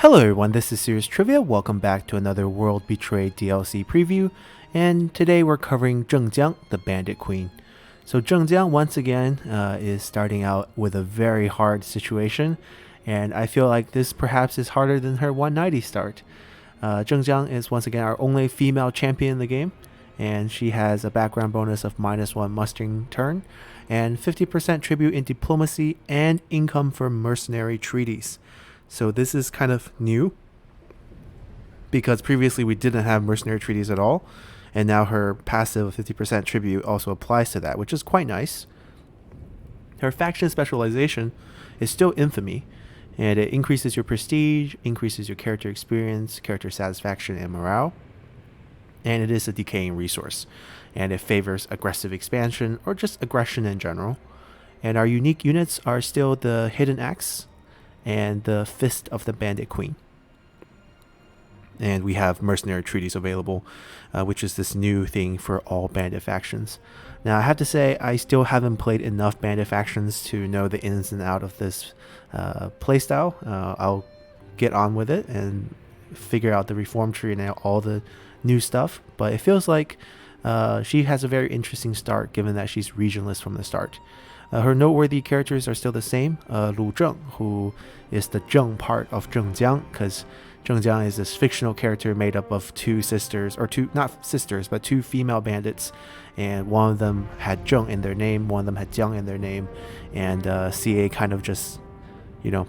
Hello everyone, this is Serious Trivia. Welcome back to another World Betrayed DLC preview, and today we're covering Zheng Jiang, the Bandit Queen. So Zheng Jiang once again is starting out with a very hard situation, and I feel like this perhaps is harder than her 190 start. Zheng Jiang is once again our only female champion in the game, and she has a background bonus of -1 mustering turn, and 50% tribute in diplomacy and income from mercenary treaties. So this is kind of new because previously we didn't have mercenary treaties at all, and now her passive 50% tribute also applies to that, which is quite nice. Her faction specialization is still infamy, and it increases your prestige, increases your character experience, character satisfaction, and morale. And it is a decaying resource, and it favors aggressive expansion or just aggression in general. And our unique units are still the Hidden Axe and the Fist of the Bandit Queen. And we have mercenary treaties available, which is this new thing for all bandit factions. Now I have to say I still haven't played enough bandit factions to know the ins and outs of this playstyle. I'll get on with it and figure out the reform tree and all the new stuff, but it feels like she has a very interesting start given that she's regionless from the start. Her noteworthy characters are still the same. Lu Zheng, who is the Zheng part of Zheng Jiang, because Zheng Jiang is this fictional character made up of two sisters, or two, not sisters, but two female bandits, and one of them had Zheng in their name, one of them had Jiang in their name, and CA kind of just,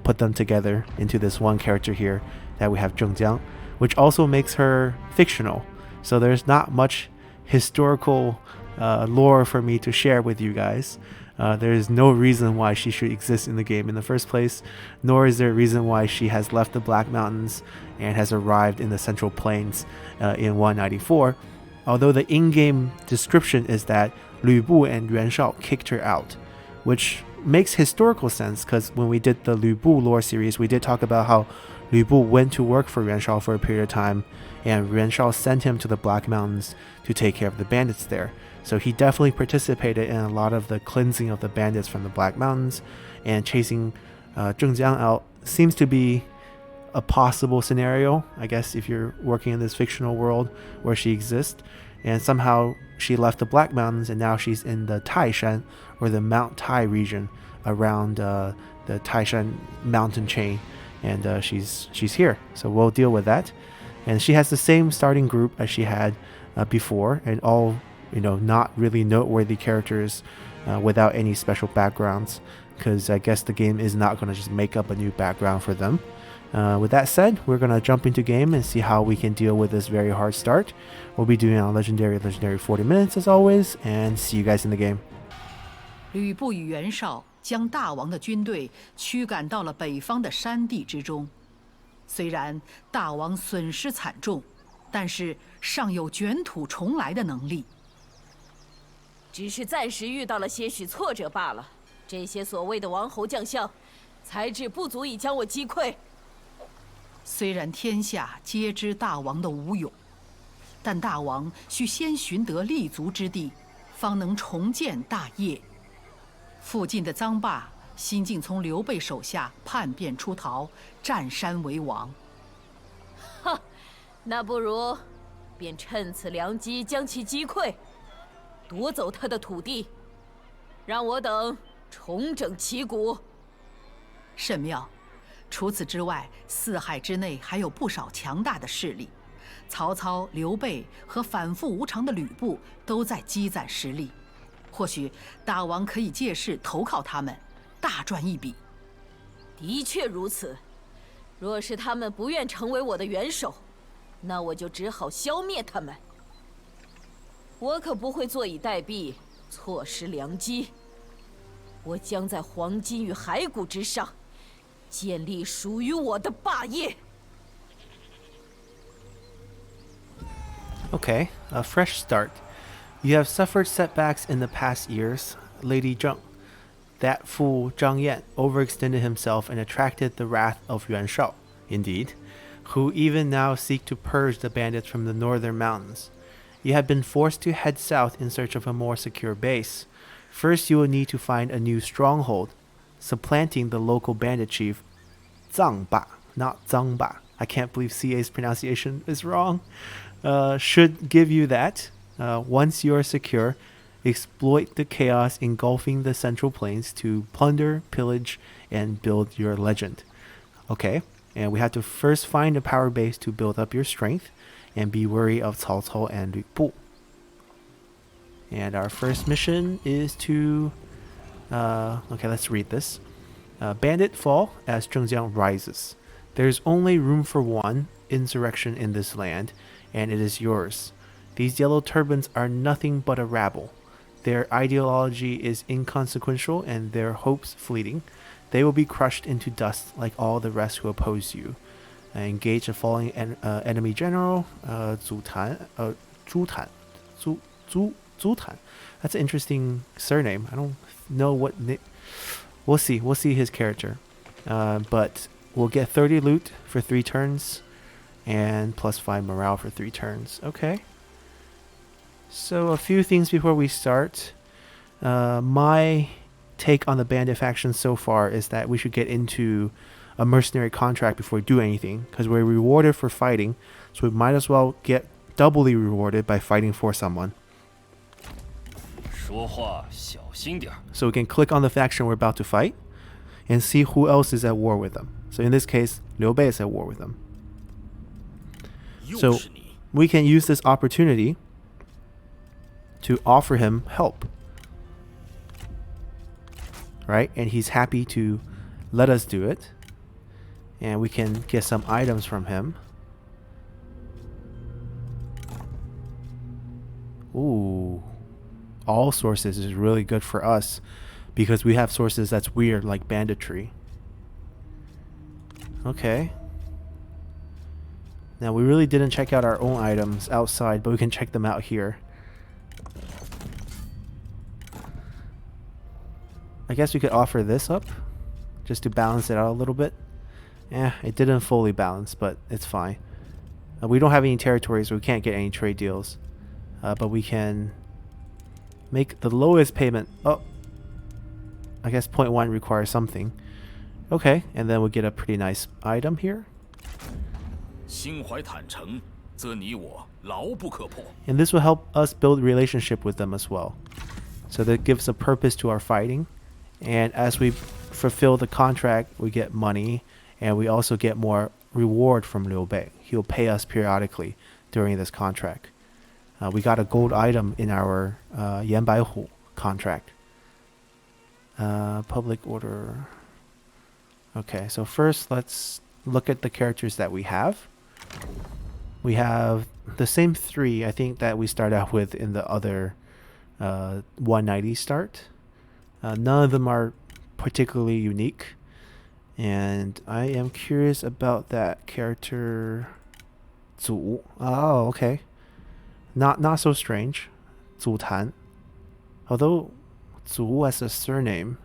put them together into this one character here that we have Zheng Jiang, which also makes her fictional. So there's not much historical lore for me to share with you guys. There is no reason why she should exist in the game in the first place, nor is there a reason why she has left the Black Mountains and has arrived in the Central Plains in 194, although the in-game description is that Lü Bu and Yuan Shao kicked her out, which makes historical sense because when we did the Lü Bu lore series, we did talk about how Lü Bu went to work for Yuan Shao for a period of time, and Yuan Shao sent him to the Black Mountains to take care of the bandits there. So he definitely participated in a lot of the cleansing of the bandits from the Black Mountains, and chasing Zheng Jiang out seems to be a possible scenario, I guess, if you're working in this fictional world where she exists. And somehow she left the Black Mountains and now she's in the Taishan, or the Mount Tai region around the Taishan mountain chain, and she's here. So we'll deal with that. And she has the same starting group as she had before, and all not really noteworthy characters without any special backgrounds, because I guess the game is not going to just make up a new background for them. With that said, we're going to jump into game and see how we can deal with this very hard start. We'll be doing a legendary 40 minutes as always, and see you guys in the game. 吕布与袁绍将大王的军队驱赶到了北方的山地之中。虽然大王损失惨重，但是尚有卷土重来的能力。只是暂时遇到了些许挫折罢了。这些所谓的王侯将相，才智不足以将我击溃。虽然天下皆知大王的武勇，但大王需先寻得立足之地，方能重建大业。附近的臧霸新竟从刘备手下叛变出逃，占山为王。哈，那不如便趁此良机将其击溃，夺走他的土地，让我等重整旗鼓。甚妙。除此之外，四海之内还有不少强大的势力，曹操、刘备和反复无常的吕布都在积攒实力。或许大王可以借势投靠他们，大赚一笔。的确如此。若是他们不愿成为我的元首，那我就只好消灭他们。我可不会坐以待毙，错失良机。我将在黄金与骸骨之上，建立属于我的霸业。Okay, a fresh start. You have suffered setbacks in the past years, Lady Zheng. That fool Zhang Yan overextended himself and attracted the wrath of Yuan Shao, indeed, who even now seek to purge the bandits from the northern mountains. You have been forced to head south in search of a more secure base. First, you will need to find a new stronghold, supplanting the local bandit chief Zhang Ba, not Zhang Ba. I can't believe CA's pronunciation is wrong. Should give you that. Once you are secure, exploit the chaos engulfing the Central Plains to plunder, pillage, and build your legend. Okay, and we have to first find a power base to build up your strength, and be wary of Cao Cao and Lu Bu. And our first mission is to... okay, let's read this. Bandit fall as Zheng Jiang rises. There's only room for one insurrection in this land, and it is yours. These yellow turbans are nothing but a rabble. Their ideology is inconsequential and their hopes fleeting. They will be crushed into dust like all the rest who oppose you. Engage a falling enemy general, Zhu Tan. That's an interesting surname. I don't know what... We'll see. We'll see his character. But we'll get 30 loot for 3 turns. And plus 5 morale for 3 turns. Okay. So a few things before we start. My take on the bandit faction so far is that we should get into a mercenary contract before we do anything. Because we're rewarded for fighting. So we might as well get doubly rewarded by fighting for someone. So we can click on the faction we're about to fight and see who else is at war with them. So in this case, Liu Bei is at war with them. So we can use this opportunity to offer him help. Right? And he's happy to let us do it. And we can get some items from him. Ooh. All sources is really good for us because we have sources that's weird like banditry. Okay. Now we really didn't check out our own items outside, but we can check them out here. I guess we could offer this up just to balance it out a little bit. It didn't fully balance, but it's fine. We don't have any territories, so we can't get any trade deals. But we can make the lowest payment. Oh, I guess 0.1 requires something. Okay, and then we'll get a pretty nice item here. And this will help us build relationship with them as well. So that gives a purpose to our fighting. And as we fulfill the contract, we get money, and we also get more reward from Liu Bei. He'll pay us periodically during this contract. We got a gold item in our Yan Bai Hu contract. Public order. Okay, so first let's look at the characters that we have. We have the same 3, I think, that we start out with in the other 190 start. None of them are particularly unique. And I am curious about that character Zhu. Oh, okay. Not so strange. Zhu Tan. Although Zhu as a surname.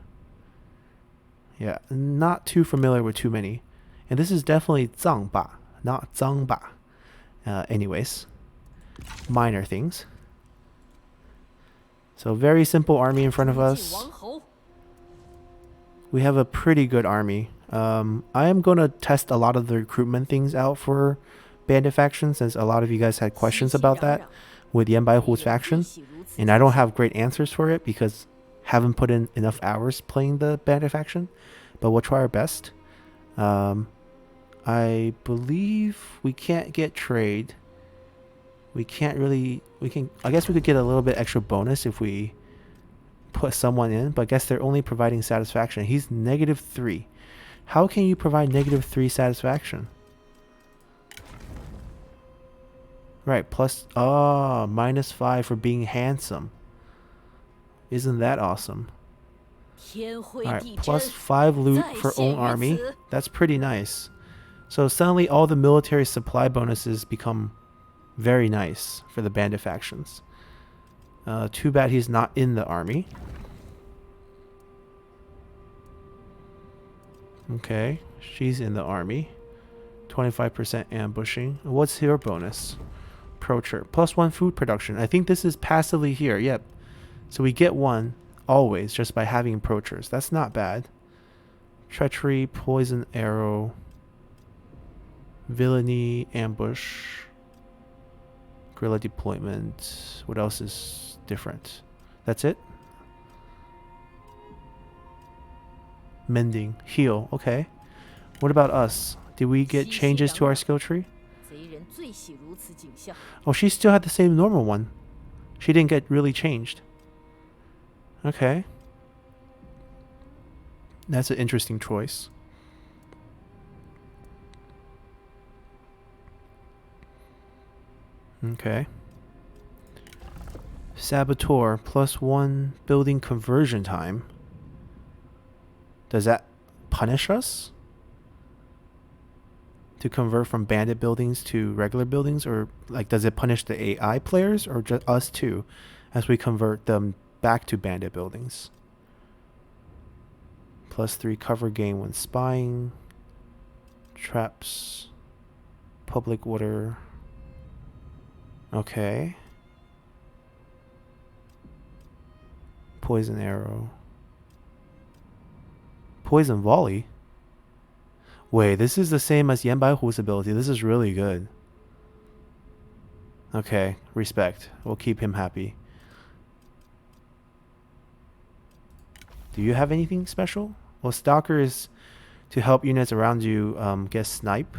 Yeah, not too familiar with too many. And this is definitely Zhang Ba, not Zhang Ba. Anyways, minor things. So very simple army in front of us. We have a pretty good army. I am going to test a lot of the recruitment things out for bandit faction, since a lot of you guys had questions about that with Yan Bai Hu's faction. And I don't have great answers for it because haven't put in enough hours playing the bandit faction. But we'll try our best. I believe we can't get trade. We can't really... I guess we could get a little bit extra bonus if we put someone in. But I guess they're only providing satisfaction. He's -3. How can you provide -3 satisfaction? Right, plus... -5 for being handsome. Isn't that awesome? Alright, plus 5 loot for own army. That's pretty nice. So suddenly all the military supply bonuses become very nice for the bandit factions. Too bad he's not in the army. Okay, she's in the army. 25% ambushing. What's your bonus? Poacher. +1 food production. I think this is passively here. Yep. So we get 1 always just by having poachers. That's not bad. Treachery, poison arrow. Villainy, ambush, guerrilla deployment. What else is different? That's it? Mending, heal, okay. What about us? Did we get changes to our skill tree? Oh, she still had the same normal one. She didn't get really changed. Okay. That's an interesting choice. Okay. Saboteur, +1 building conversion time. Does that punish us? To convert from bandit buildings to regular buildings? Or like, does it punish the AI players or just us too as we convert them back to bandit buildings? +3 cover gain when spying. Traps. Public order. Okay. Poison arrow. Poison volley. Wait, this is the same as Yan Baihu's ability. This is really good. Okay, respect. We'll keep him happy. Do you have anything special? Well, Stalker is to help units around you get snipe.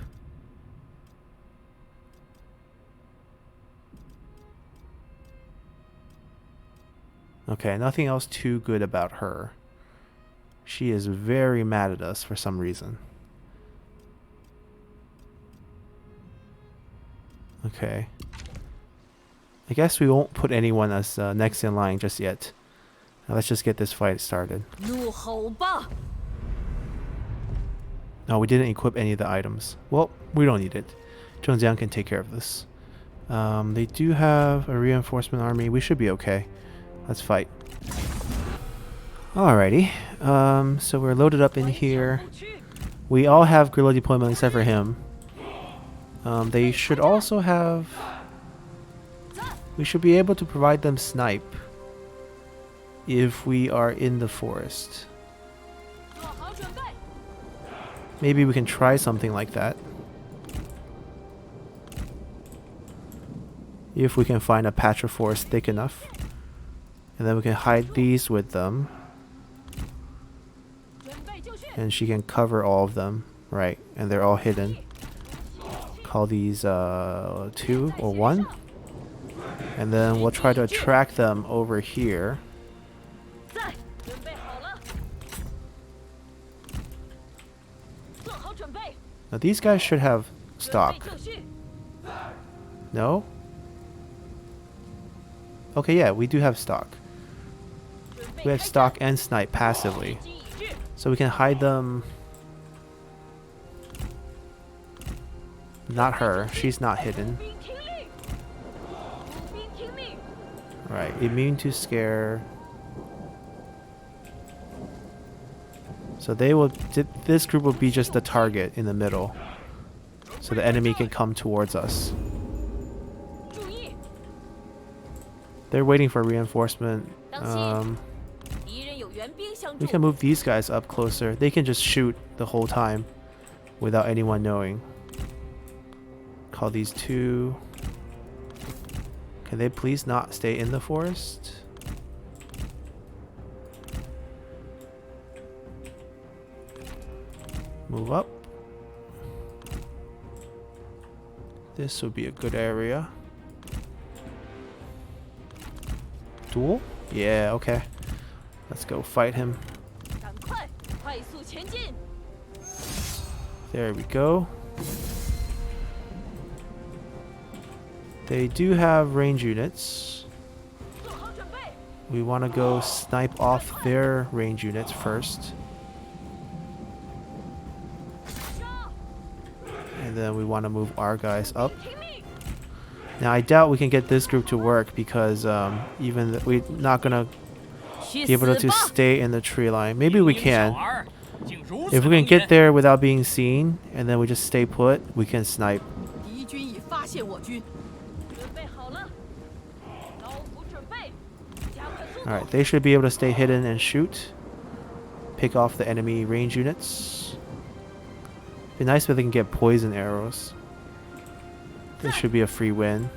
Okay, nothing else too good about her. She is very mad at us for some reason. Okay. I guess we won't put anyone as next in line just yet. Now let's just get this fight started. No, we didn't equip any of the items. Well, we don't need it. Zheng Jiang can take care of this. They do have a reinforcement army. We should be okay. Let's fight. Alrighty. So we're loaded up in here. We all have guerrilla deployment except for him. They should also have... We should be able to provide them snipe if we are in the forest. Maybe we can try something like that. If we can find a patch of forest thick enough. And then we can hide these with them. And she can cover all of them. Right, and they're all hidden. Call these 2 or 1. And then we'll try to attract them over here. Now these guys should have stock. No? Okay, yeah, we do have stock. We have stock and snipe passively. So we can hide them. Not her. She's not hidden. Right, immune to scare. So they will. This group will be just the target in the middle, so the enemy can come towards us. They're waiting for reinforcement. We can move these guys up closer. They can just shoot the whole time without anyone knowing. Call these 2. Can they please not stay in the forest? Move up. This would be a good area. Duel? Yeah, okay. Let's go fight him. There we go. They do have range units. We want to go snipe off their range units first. And then we want to move our guys up. Now I doubt we can get this group to work because we're not gonna be able to stay in the tree line. Maybe we can. If we can get there without being seen, and then we just stay put, we can snipe. Alright, they should be able to stay hidden and shoot. Pick off the enemy range units. Be nice if they can get poison arrows. This should be a free win.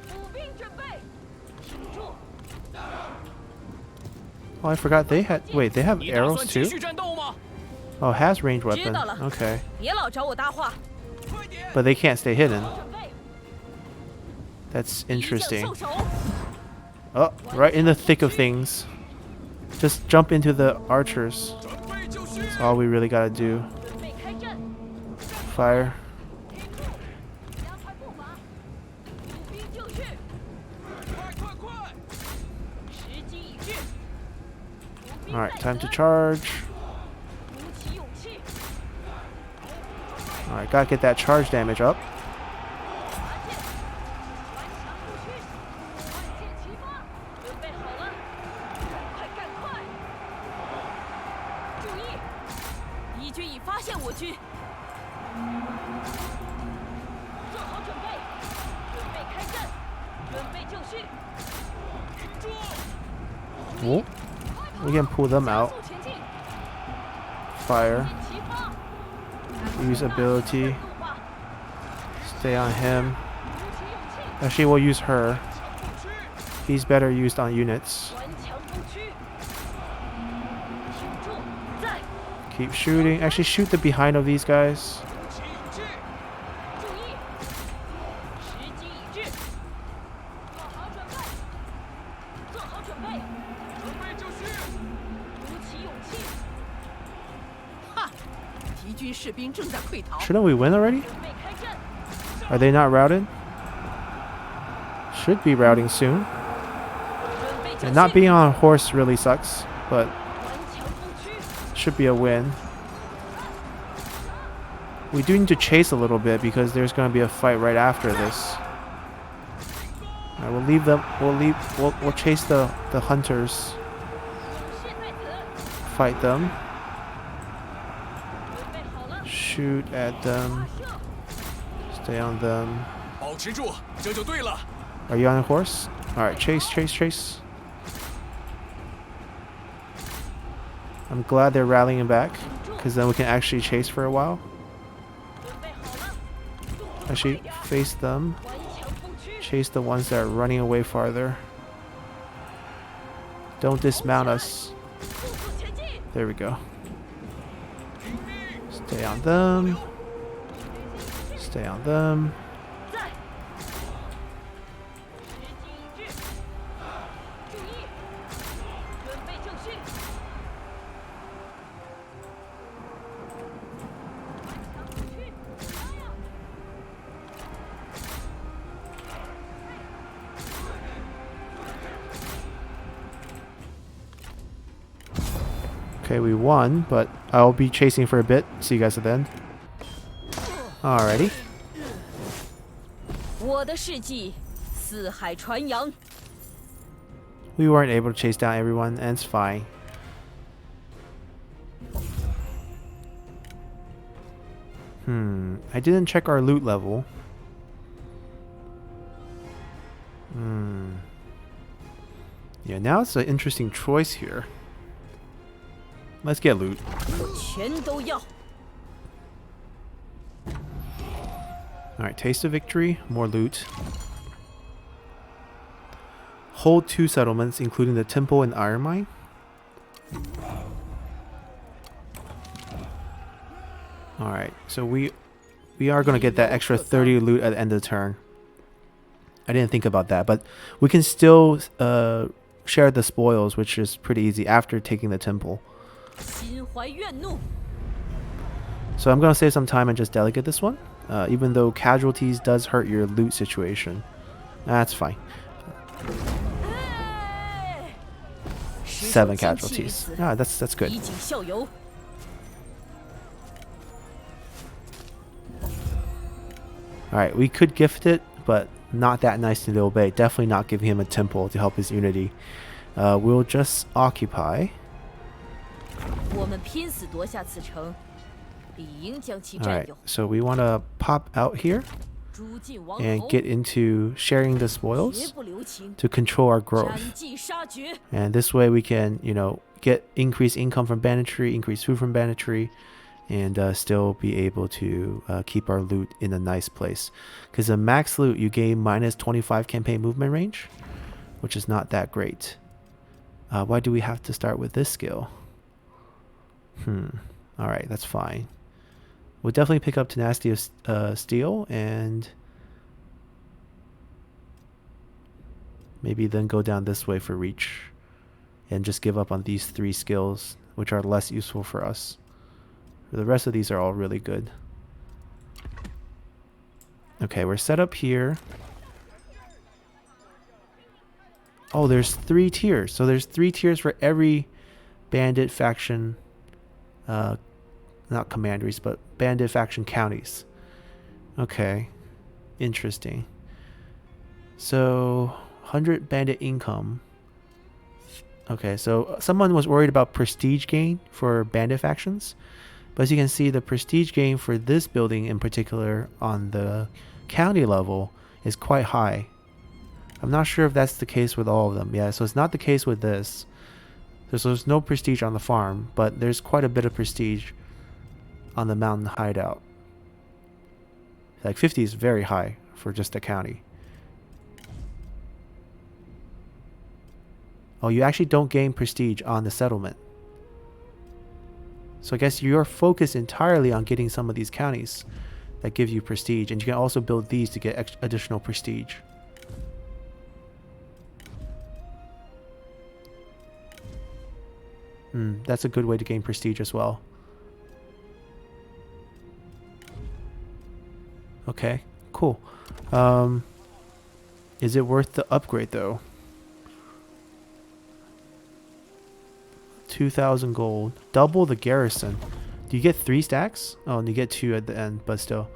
步兵准备，停住！ Oh, I forgot they had. Wait, they have 你打 arrows 算继 too? 续战斗吗？ Oh, has ranged 知 weapon. 道了。 Okay. 别老找我搭话。 快点！ But they can't stay hidden. 准备， That's 一将 interesting. 受手。 Oh, right in the thick of things. Just jump into the archers. 准备就绪。 That's all we really gotta do. 准备开阵， Fire. 停住！加快步伐，步兵就绪，快快快！时机已至。步兵 Alright, 在 time to 此， charge. 鼓起勇气， Alright, gotta get that charge damage up. 拔剑，顽强不屈，万箭齐发，准备好了，赶快！注意，敌军已发现我军，做好准备，准备开阵，准备就绪， Oh, we can pull them 加 out. 速前进， Fire. 箭齐发， Use ability. 怒发， Stay on him. 鼓起勇气， Actually, we'll use her. 强不屈。 He's better used on units. 顽强不屈，挺住，在， Keep shooting. Actually, shoot the behind of these guys. 鼓起勇气。注意，时机已至，做好准备，做好准备，准备就绪。鼓起勇气，哈！敌军士兵正在溃逃。 Shouldn't we win already? 准备开阵， Are they not routed? Should be routing soon. 准备就 And 绪， not being on a horse really sucks, but 顽强不屈， should be a win. We do need to chase a little bit because there's going to be a fight right after this. Alright, we'll leave them. We'll chase the hunters. 勇士在此， Fight them. 准备好了， Shoot at them. 发射， Stay on them. 保持住，这就对了。 Are you on a horse? Alright, chase, chase, chase. I'm glad they're rallying back, because then we can actually chase for a while. 准备好了，动作快 Actually, 点， face them. 顽强不屈， Chase the ones that are running away farther. Don't dismount us. 速速前进， There we go. 听命。 Stay on them. Stay on them. 在，时机已至，注意，准备就绪，顽强不屈，发呀！ Okay, we won, but I'll be chasing for a bit. See you guys at the end. Alrighty. 我的事迹四海传扬， We weren't able to chase down everyone, and it's fine. I didn't check our loot level. Yeah, now it's an interesting choice here. Let's get loot. 我全都要。 Alright, taste of victory, more loot. Hold 2 settlements, including the temple and iron mine. Alright, so we are going to get that extra 30 loot at the end of the turn. I didn't think about that, but we can still share the spoils, which is pretty easy after taking the temple. 心怀怨怒， So I'm going to save some time and just delegate this one, even though casualties does hurt your loot situation. That's fine. 哎，石手 7 将气 casualties. 死， Ah, that's good. 以儆效尤。 Alright, we could gift it, but not that nice to Liu Bei. Definitely not giving him a temple to help his unity. We'll just occupy. 我们拼死夺下此城，理应将其占 Alright, 有。 so we want to pop out here 诛尽王 and 侯， get into sharing the 绝 spoils 不留情， to control our 斩 growth. 尽杀绝。 And this way we can, get increased income from banditry, increased food from banditry, and still be able to keep our loot in a nice place. Because a max loot, you gain minus 25 campaign movement range, which is not that great. Why do we have to start with this skill? Alright, that's fine. We'll definitely pick up Tenacity of Steel, and maybe then go down this way for Reach, and just give up on these 3 skills, which are less useful for us. The rest of these are all really good. Okay, we're set up here. Oh, there's 3 tiers. So there's 3 tiers for every bandit faction, not commanderies, but bandit faction counties. Okay, interesting. So 100 bandit income. Okay, so someone was worried about prestige gain for bandit factions. But as you can see, the prestige gain for this building in particular on the county level is quite high. I'm not sure if that's the case with all of them. Yeah, so it's not the case with this. So there's no prestige on the farm, but there's quite a bit of prestige on the mountain hideout. Like 50 is very high for just a county. Oh, you actually don't gain prestige on the settlement. So I guess you're focused entirely on getting some of these counties that give you prestige, and you can also build these to get additional prestige. That's a good way to gain prestige as well. Okay, cool. Is it worth the upgrade though? 2,000 gold. Double the garrison. Do you get 3 stacks? Oh, and you get 2 at the end, but still.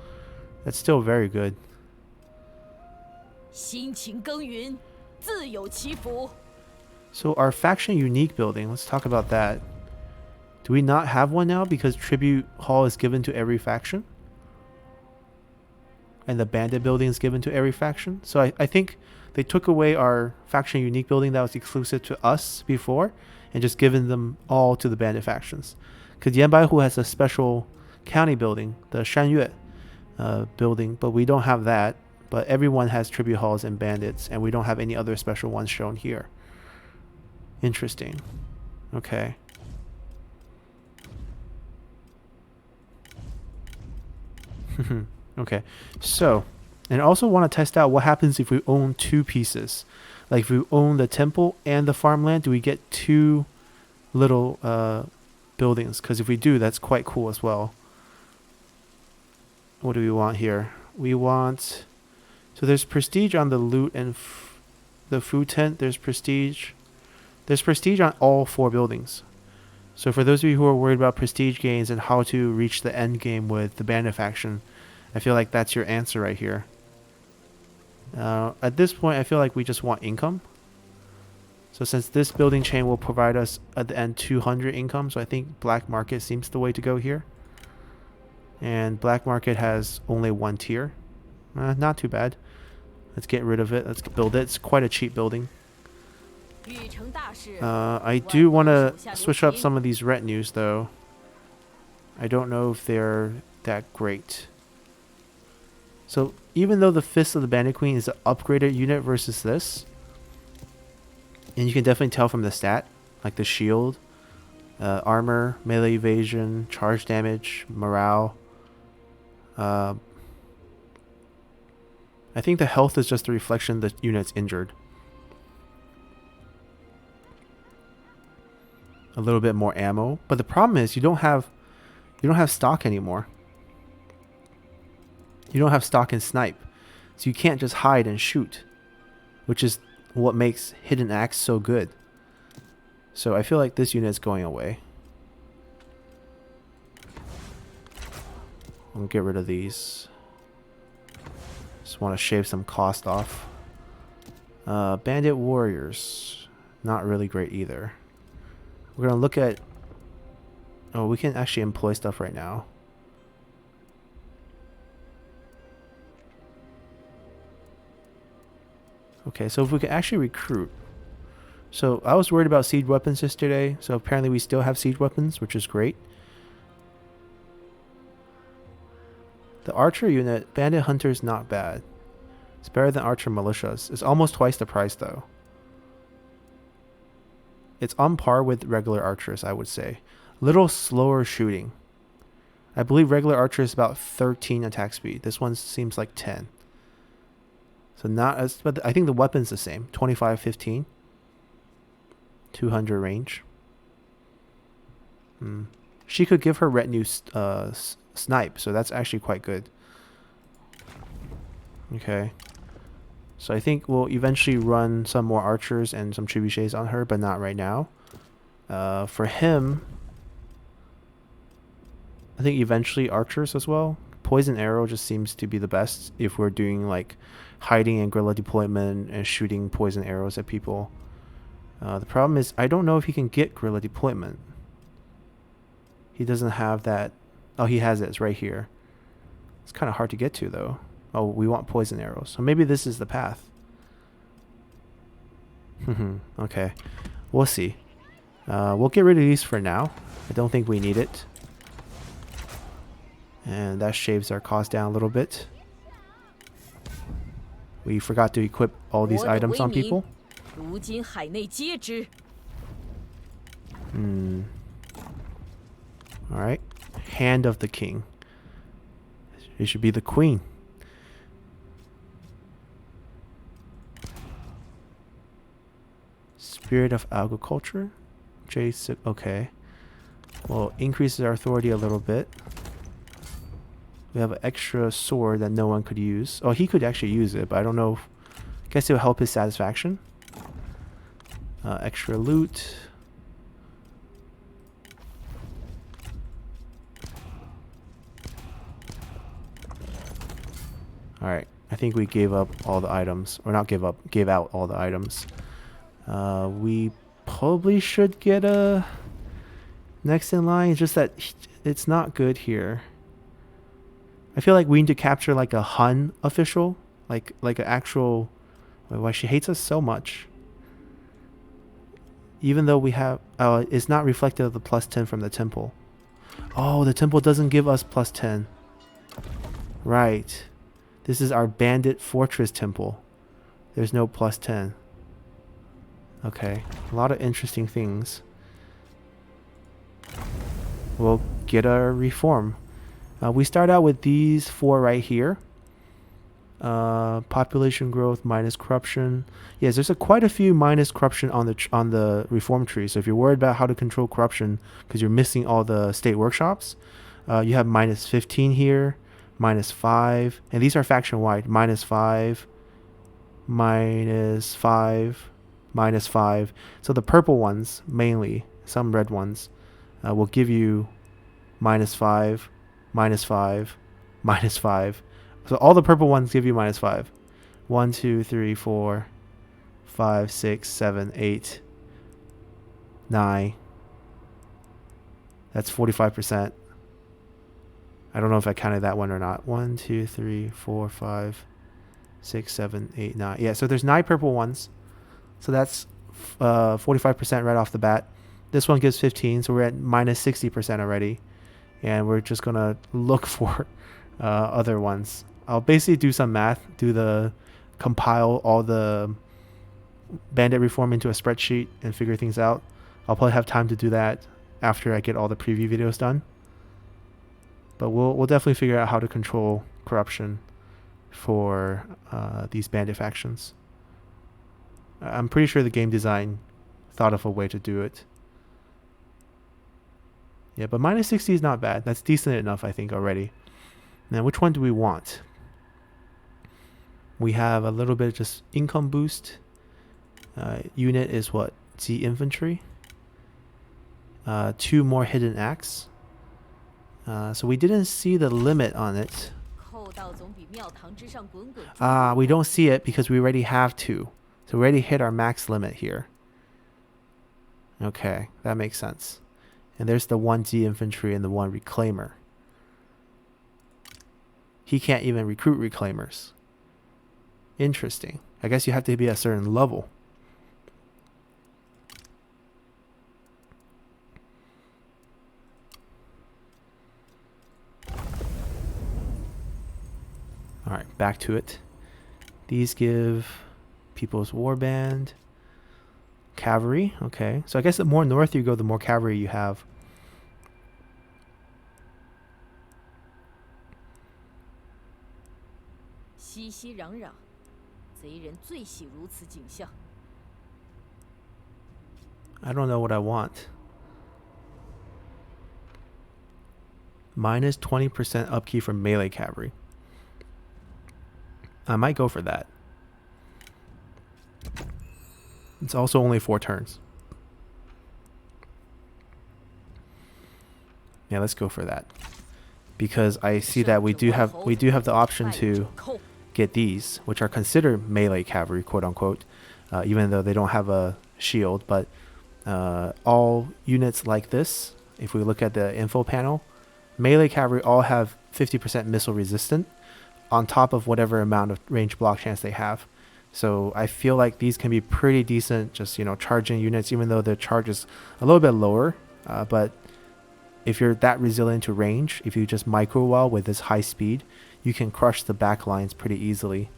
That's still very good. 辛勤耕耘，自有其福。 So our faction unique building, let's talk about that. Do we not have one now because tribute hall is given to every faction? And the bandit building is given to every faction? So I think they took away our faction unique building that was exclusive to us before and just given them all to the bandit factions. Because Yanbaihu has a special county building, the Shanyue building, but we don't have that. But everyone has tribute halls and bandits, and we don't have any other special ones shown here. Interesting. Okay. Okay. So, and I also want to test out what happens if we own 2 pieces. Like if we own the temple and the farmland, do we get 2 little buildings? Because if we do, that's quite cool as well. What do we want here? We want... So there's prestige on the loot and the food tent. There's prestige. There's prestige on all 4 buildings. So for those of you who are worried about prestige gains and how to reach the end game with the bandit faction, I feel like that's your answer right here. At this point, I feel like we just want income. So since this building chain will provide us at the end 200 income, so I think black market seems the way to go here. And black market has only 1 tier. Not too bad. Let's get rid of it. Let's build it. It's quite a cheap building. I do want to switch up some of these retinues though. I don't know if they're that great. So even though the Fist of the Bandit Queen is an upgraded unit versus this, and you can definitely tell from the stat, like the shield, armor, melee evasion, charge damage, morale. I think the health is just a reflection the unit's injured. A little bit more ammo, but the problem is you don't have stock anymore. You don't have stock in snipe, so you can't just hide and shoot, which is what makes Hidden Axe so good. So I feel like this unit is going away. I'll get rid of these. Just want to shave some cost off. Bandit warriors, not really great either. We're gonna look at... Oh, we can actually employ stuff right now. Okay, so if we can actually recruit. So I was worried about siege weapons yesterday, so apparently we still have siege weapons, which is great. The archer unit, bandit hunter's not bad. It's better than archer militias. It's almost twice the price though. It's on par with regular archers, I would say. Little slower shooting. I believe regular archer is about 13 attack speed. This one seems like 10. So not as, but I think the weapon's the same. 25, 15. 200 range. She could give her retinue snipe, so that's actually quite good. Okay. So I think we'll eventually run some more archers and some trebuchets on her, but not right now. For him, I think eventually archers as well. Poison arrow just seems to be the best if we're doing like hiding and guerrilla deployment and shooting poison arrows at people. The problem is I don't know if he can get guerrilla deployment. He doesn't have that. Oh, he has it. It's right here. It's kind of hard to get to though. Oh, we want poison arrows. So maybe this is the path. Okay. We'll see. We'll get rid of these for now. I don't think we need it. And that shaves our cost down a little bit. We forgot to equip all these items on people. Alright. Hand of the king. It should be the queen. Spirit of agriculture. J6. Okay. Well, increases our authority a little bit. We have an extra sword that no one could use. Oh, he could actually use it, but I don't know. I guess it will help his satisfaction. Extra loot. Alright, I think we gave up all the items. Or not give up, gave out all the items. We probably should get a next in line. It's just that it's not good here. I feel like we need to capture like a Hun official. Like an actual... Why she hates us so much. Even though we have... it's not reflective of the plus 10 from the temple. Oh, the temple doesn't give us plus 10. Right. This is our bandit fortress temple. There's no plus 10. Okay. A lot of interesting things. We'll get a reform. We start out with these 4 right here. Population growth minus corruption. Yes, there's quite a few minus corruption on the reform tree. So if you're worried about how to control corruption because you're missing all the state workshops, you have minus 15 here, minus 5, and these are faction wide. Minus 5, minus 5, minus 5. So the purple ones mainly, some red ones, will give you minus 5, minus 5, minus 5. So all the purple ones give you minus 5. 1, 2, 3, 4, 5, 6, 7, 8, 9. That's 45%. I don't know if I counted that one or not. 1, 2, 3, 4, 5, 6, 7, 8, 9. Yeah, so there's 9 purple ones. So that's 45% right off the bat. This one gives 15, so we're at minus 60% already. And we're just going to look for other ones. I'll basically do some math, compile all the bandit reform into a spreadsheet and figure things out. I'll probably have time to do that after I get all the preview videos done. But we'll definitely figure out how to control corruption for these bandit factions. I'm pretty sure the game design thought of a way to do it. Yeah, but minus 60 is not bad. That's decent enough, I think, already. Now, which one do we want? We have a little bit of just income boost. Unit is what? Z infantry. 2 more hidden acts. So we didn't see the limit on it. We don't see it because we already have 2. So we already hit our max limit here. Okay, that makes sense. And there's the 1 Z infantry and the 1 reclaimer. He can't even recruit reclaimers. Interesting. I guess you have to be a certain level. Alright, back to it. These give People's Warband. Cavalry, okay. So I guess the more north you go, the more cavalry you have. I don't know what I want. Minus 20% upkeep for melee cavalry. I might go for that. It's also only 4 turns. Yeah, let's go for that. Because I see that we do have the option to get these, which are considered melee cavalry, quote unquote, even though they don't have a shield. But all units like this, if we look at the info panel, melee cavalry all have 50% missile resistant on top of whatever amount of range block chance they have. So I feel like these can be pretty decent, just, you know, charging units, even though the charge is a little bit lower. But if you're that resilient to range, if you just micro well with this high speed, you can crush the back lines pretty easily.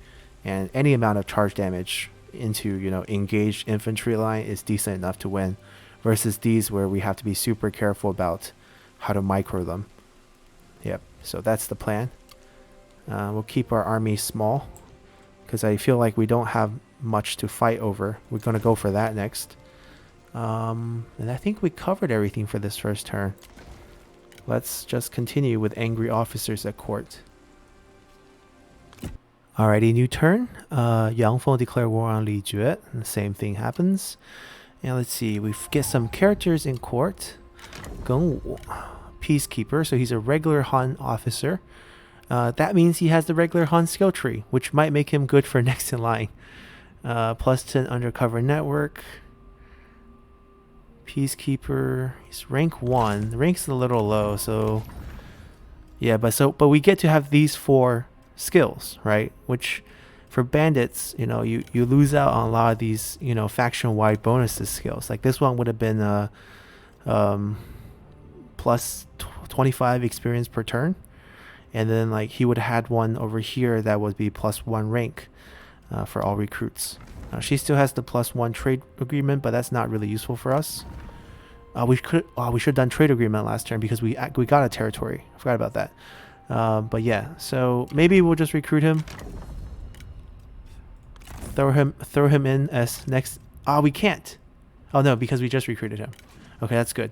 And any amount of charge damage into, you know, engaged infantry line is decent enough to win. Versus these where we have to be super careful about how to micro them. Yep, so that's the plan. We'll keep our army small, because I feel like we don't have much to fight over. We're going to go for that next. And I think we covered everything for this first turn. Let's just continue with angry officers at court. Alrighty, new turn. Yang Feng declare war on Li Jue. And the same thing happens. And let's see, we get some characters in court. Geng Wu, Peacekeeper, so he's a regular Han officer. That means he has the regular Han skill tree, which might make him good for next in line. Plus 10 undercover network. Peacekeeper, he's rank 1. The rank's a little low, so yeah, but we get to have these 4 skills, right? Which for bandits, you know, you lose out on a lot of these, you know, faction-wide bonuses skills. Like this one would have been plus 25 experience per turn. And then like he would have had one over here that would be plus 1 rank for all recruits. She still has the plus 1 trade agreement, but that's not really useful for us. We should have done trade agreement last turn because we got a territory. I forgot about that. But yeah, so maybe we'll just recruit him. Throw him in as next. We can't. Oh no, because we just recruited him. Okay, that's good.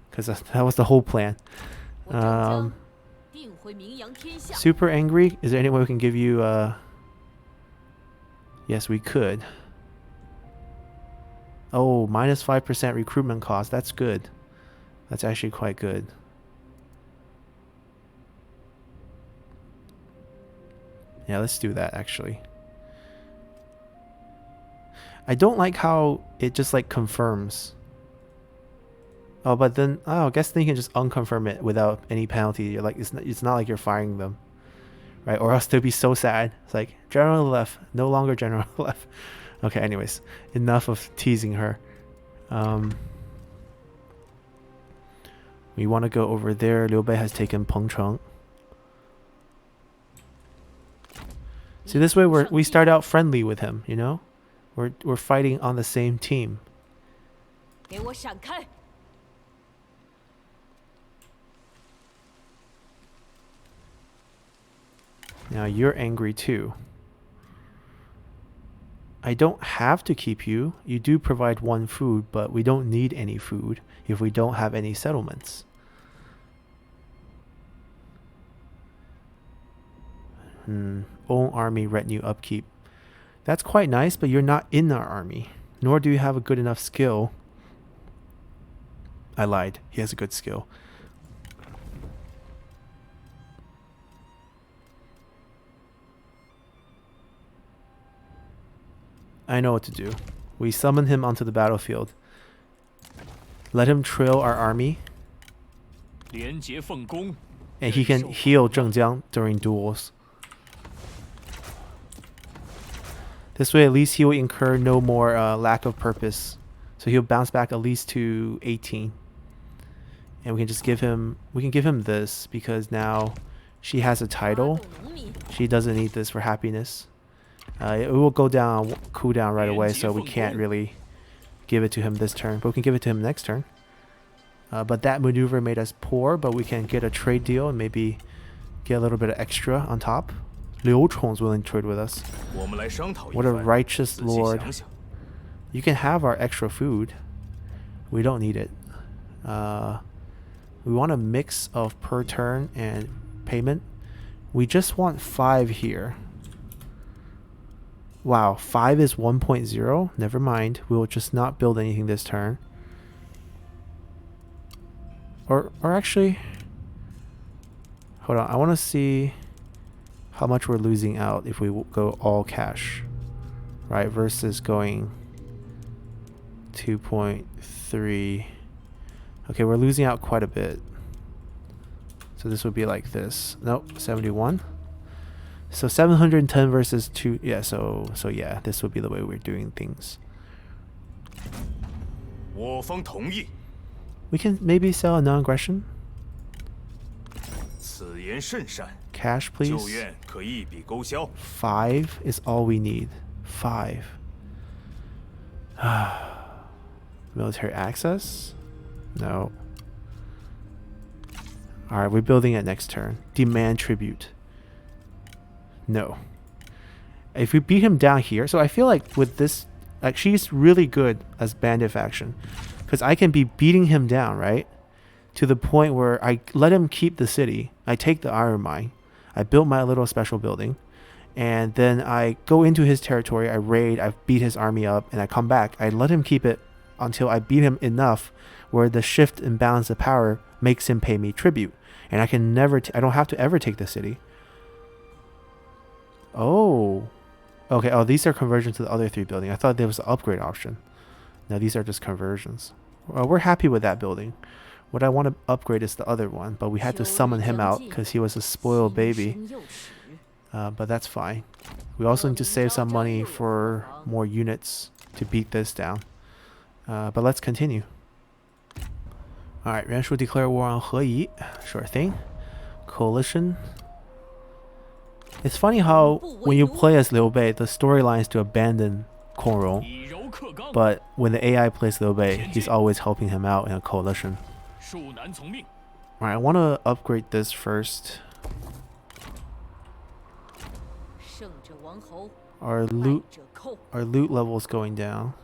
Because that was the whole plan. Super angry. Is there any way we can give you? Yes, we could. Oh, minus 5% recruitment cost. That's good. That's actually quite good. Yeah, let's do that actually. I don't like how it just like confirms. Oh, but then I guess then you can just unconfirm it without any penalty. You're like it's not like you're firing them, right? Or else they'll be so sad. It's like general left, no longer general left. Okay, anyways, enough of teasing her. We want to go over there. Liu Bei has taken Pengcheng. See, this way we start out friendly with him, you know? We're fighting on the same team. Now you're angry too. I don't have to keep you. You do provide 1 food, but we don't need any food if we don't have any settlements. Own army retinue upkeep. That's quite nice, but you're not in our army. Nor do you have a good enough skill. I lied. He has a good skill. I know what to do. We summon him onto the battlefield. Let him trail our army. And he can heal Zheng Jiang during duels. This way at least he will incur no more lack of purpose. So he'll bounce back at least to 18. And we can just give him this because now She has a 发 title. 动农民， She doesn't need this for happiness. It will go down, cool down right away, so we can't really give it to him this turn. But we can give it to him next turn. But that maneuver made us poor, but we can get a trade deal and maybe get a little bit of extra on top. Liu Chong's willing to trade with us. 我们来商讨一 What a 番。 righteous 仔细 lord. 想想， You can have our extra food. We don't need it. We want a mix of per turn and payment. We just want 5 here. Wow, 5 is 1.0? Never mind. We will just not build anything this turn. Or actually... Hold on, I want to see how much we're losing out if we go all cash. Right, versus going 2.3. Okay, we're losing out quite a bit. So this would be like this. Nope, 71. So 710 versus 2. Yeah, so yeah, this would be the way we're doing things. 我方同意。 We can maybe sell a non-aggression. 此言甚善， Cash, 旧 please. 怨可一笔勾销。 5 is all we need. 5. Military access? No. Alright, we're building it next turn. Demand tribute. No. If we beat him down here, so I feel like with this, like she's really good as bandit faction. Because I can be beating him down, right? To the point where I let him keep the city. I take the iron mine. I build my little special building. And then I go into his territory. I raid. I beat his army up. And I come back. I let him keep it until I beat him enough where the shift and balance of power makes him pay me tribute. And I can never... I don't have to ever take the city. Oh. Okay. Oh, these are conversions to the other 3 buildings. I thought there was an upgrade option. No, these are just conversions. We're happy with that building. What I want to upgrade is the other one, but we had to summon him out because he was a spoiled baby. But that's fine. We also need to save some money for more units to beat this down. But let's continue. Alright, 袁术 declare war on He Yi. Sure thing. Coalition. It's funny how when you play as Liu Bei, the storyline is to abandon Kongrong. 以柔克刚， But when the AI plays Liu Bei, he's always helping him out in a coalition. 恕难从命。 Alright, I want to upgrade this first. 胜者王侯， Our 败 loot 者寇。 our loot level is going down.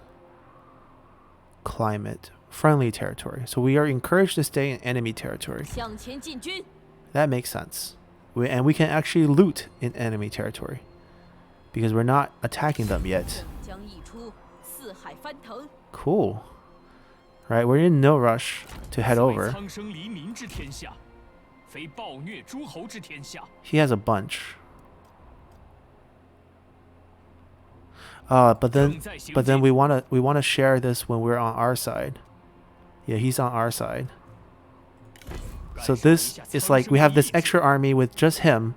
Climate. Friendly territory. So we are encouraged to stay in enemy territory. 向前进军， That makes sense. And we can actually loot in enemy territory. Because we're not attacking them yet. 将一出，四海翻腾。 Cool. Right, we're in no rush to head 在 over. 苍生黎民之天下，非暴虐诸侯之天下。 He has a bunch. But then we wanna share this when we're on our side. Yeah, he's on our side. So this is like we have this extra army with just him,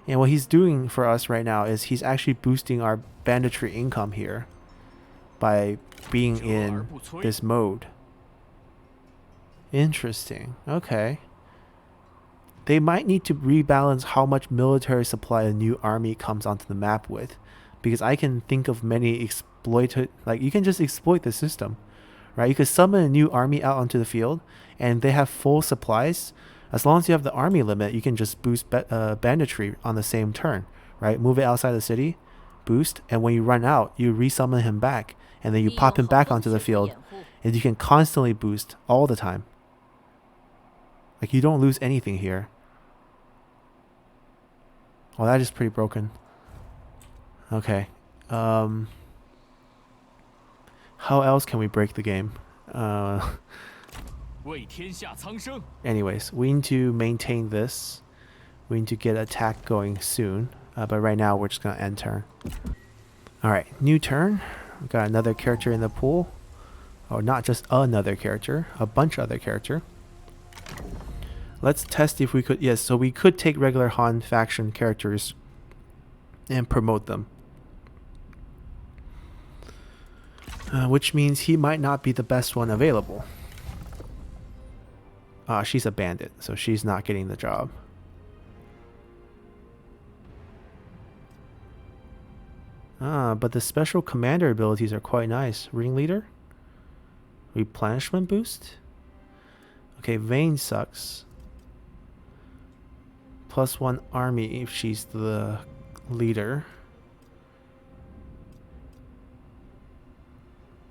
and what he's doing for us right now is he's actually boosting our banditry income here by being in this mode. Interesting. Okay. They might need to rebalance how much military supply a new army comes onto the map with, because I can think of many like you can just exploit the system, right? You could summon a new army out onto the field and they have full supplies. As long as you have the army limit, you can just boost banditry on the same turn, right? Move it outside the city, boost, and when you run out, you resummon him back, and then you pop him back onto the field, and you can constantly boost all the time. Like you don't lose anything here. Well, that is pretty broken. Okay. How else can we break the game? 为天下苍生。 Anyways, we need to maintain this. We need to get attack going soon. But right now, we're just going to end turn. Alright, new turn. We've got another character in the pool. Or not just another character. A bunch of other character. Let's test if we could... Yes, so we could take regular Han faction characters and promote them. Which means he might not be the best one available. She's a bandit, so she's not getting the job. Ah, but the special commander abilities are quite nice. Ringleader? Replenishment boost? Okay, Vayne sucks. +1 army if she's the leader.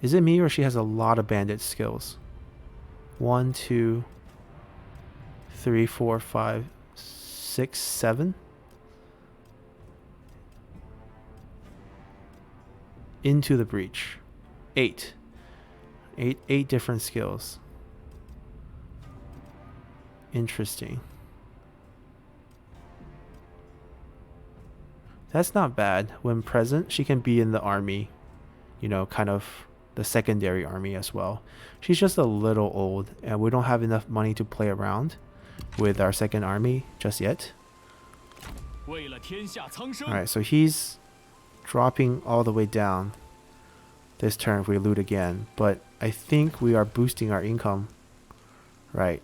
Is it me or she has a lot of bandit skills? 1, 2, 3, 4, 5, 6, 7? Into the breach. 8. 8 different skills. Interesting. That's not bad. When present, she can be in the army. You know, kind of the secondary army as well. She's just a little old, and we don't have enough money to play around with our second army just yet. Alright, so he's dropping all the way down this turn if we loot again, but I think we are boosting our income. Right.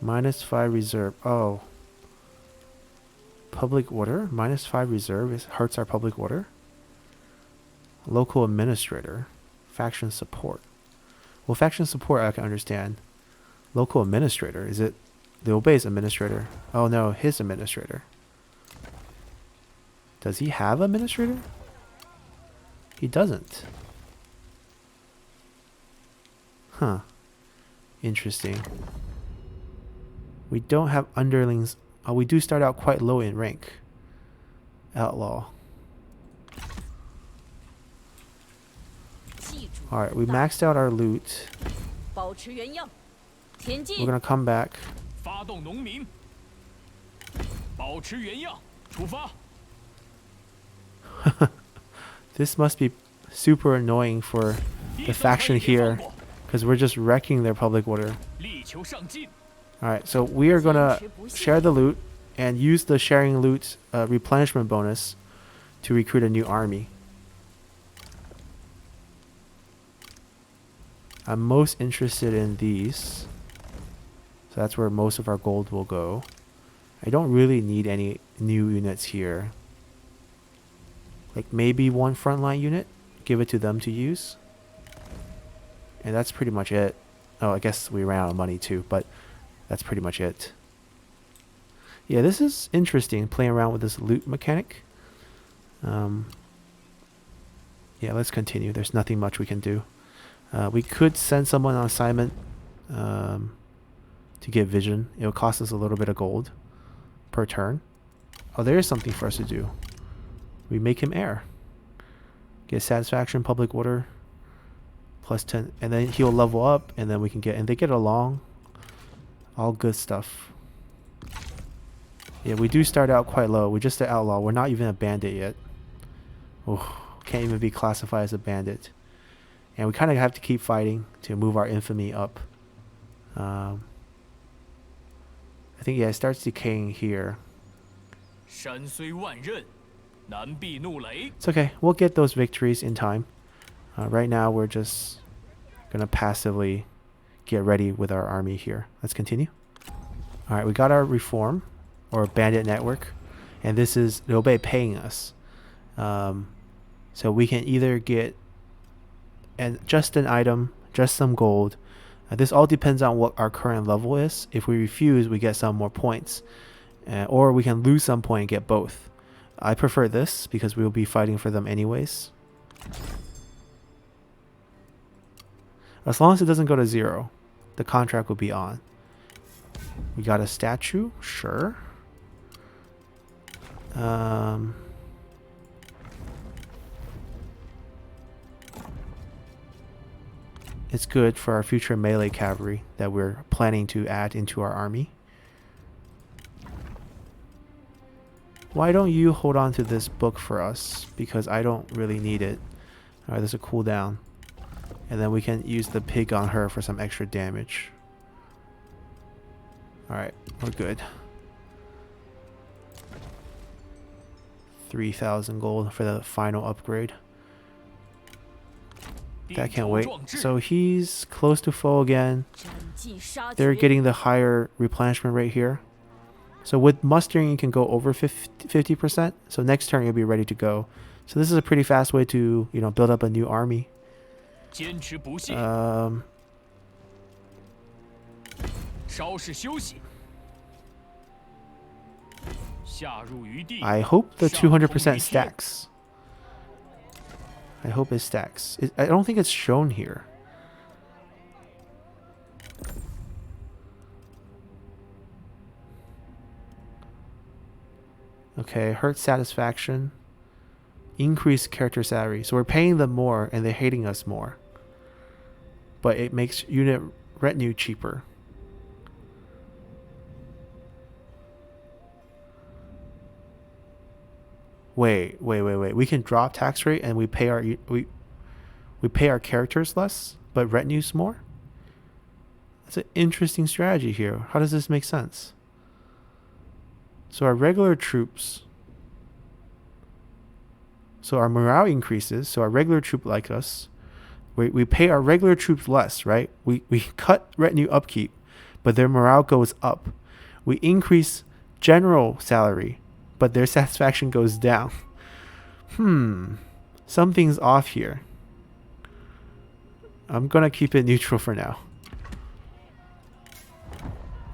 -5 reserve. Oh. Public order? -5 reserve hurts our public order. Local administrator. Faction support. Well, faction support I can understand. Local administrator. Is it the Obey's administrator? Oh no, his administrator. Does he have administrator? He doesn't. Huh. Interesting. We don't have underlings. Oh, we do start out quite low in rank. Outlaw. Alright, we maxed out our loot. We're gonna come back. This must be super annoying for the faction here, because we're just wrecking their public order. Alright, so we are gonna share the loot and use the sharing loot replenishment bonus to recruit a new army. I'm most interested in these. So that's where most of our gold will go. I don't really need any new units here. Like maybe one frontline unit, give it to them to use. And that's pretty much it. Oh, I guess we ran out of money too, but that's pretty much it. Yeah, this is interesting, playing around with this loot mechanic. Yeah, let's continue. There's nothing much we can do. We could send someone on assignment to get vision. It'll cost us a little bit of gold per turn. Oh, there is something for us to do. We make him heir. Get satisfaction, public order, +10, and then he'll level up, and then we can get, and they get along. All good stuff. Yeah, we do start out quite low. We're just an outlaw. We're not even a bandit yet. Oh, can't even be classified as a bandit. And we kind of have to keep fighting to move our infamy up. I think, yeah, it starts decaying here. It's okay. We'll get those victories in time. Right now, we're just going to passively get ready with our army here. Let's continue. Alright, we got our reform, or bandit network. And this is the Obey paying us. So we can either get just an item, just some gold. This all depends on what our current level is. If we refuse, we get some more points. Or we can lose some point and get both. I prefer this because we will be fighting for them anyways. As long as it doesn't go to 0, the contract will be on. We got a statue? Sure. It's good for our future melee cavalry that we're planning to add into our army. Why don't you hold on to this book for us? Because I don't really need it. Alright, there's a cooldown. And then we can use the pig on her for some extra damage. Alright, we're good. 3,000 gold for the final upgrade. That can't wait. So he's close to full again. They're getting the higher replenishment rate here. So with mustering, you can go over 50%. So next turn, you'll be ready to go. So this is a pretty fast way to, you know, build up a new army. 坚持不懈， 稍事休息。下入余地。 I hope the 上通 200% 为天 stacks. I hope it stacks. I don't think it's shown here. Okay, hurt satisfaction. Increase character salary. So we're paying them more and they're hating us more. But it makes unit retinue cheaper. Wait. We can drop tax rate and we pay our characters less, but retinues more? That's an interesting strategy here. How does this make sense? So our regular troops, so our morale increases, so our regular troop like us, we pay our regular troops less, right? We cut retinue upkeep, but their morale goes up. We increase general salary, but their satisfaction goes down. Something's off here. I'm gonna keep it neutral for now.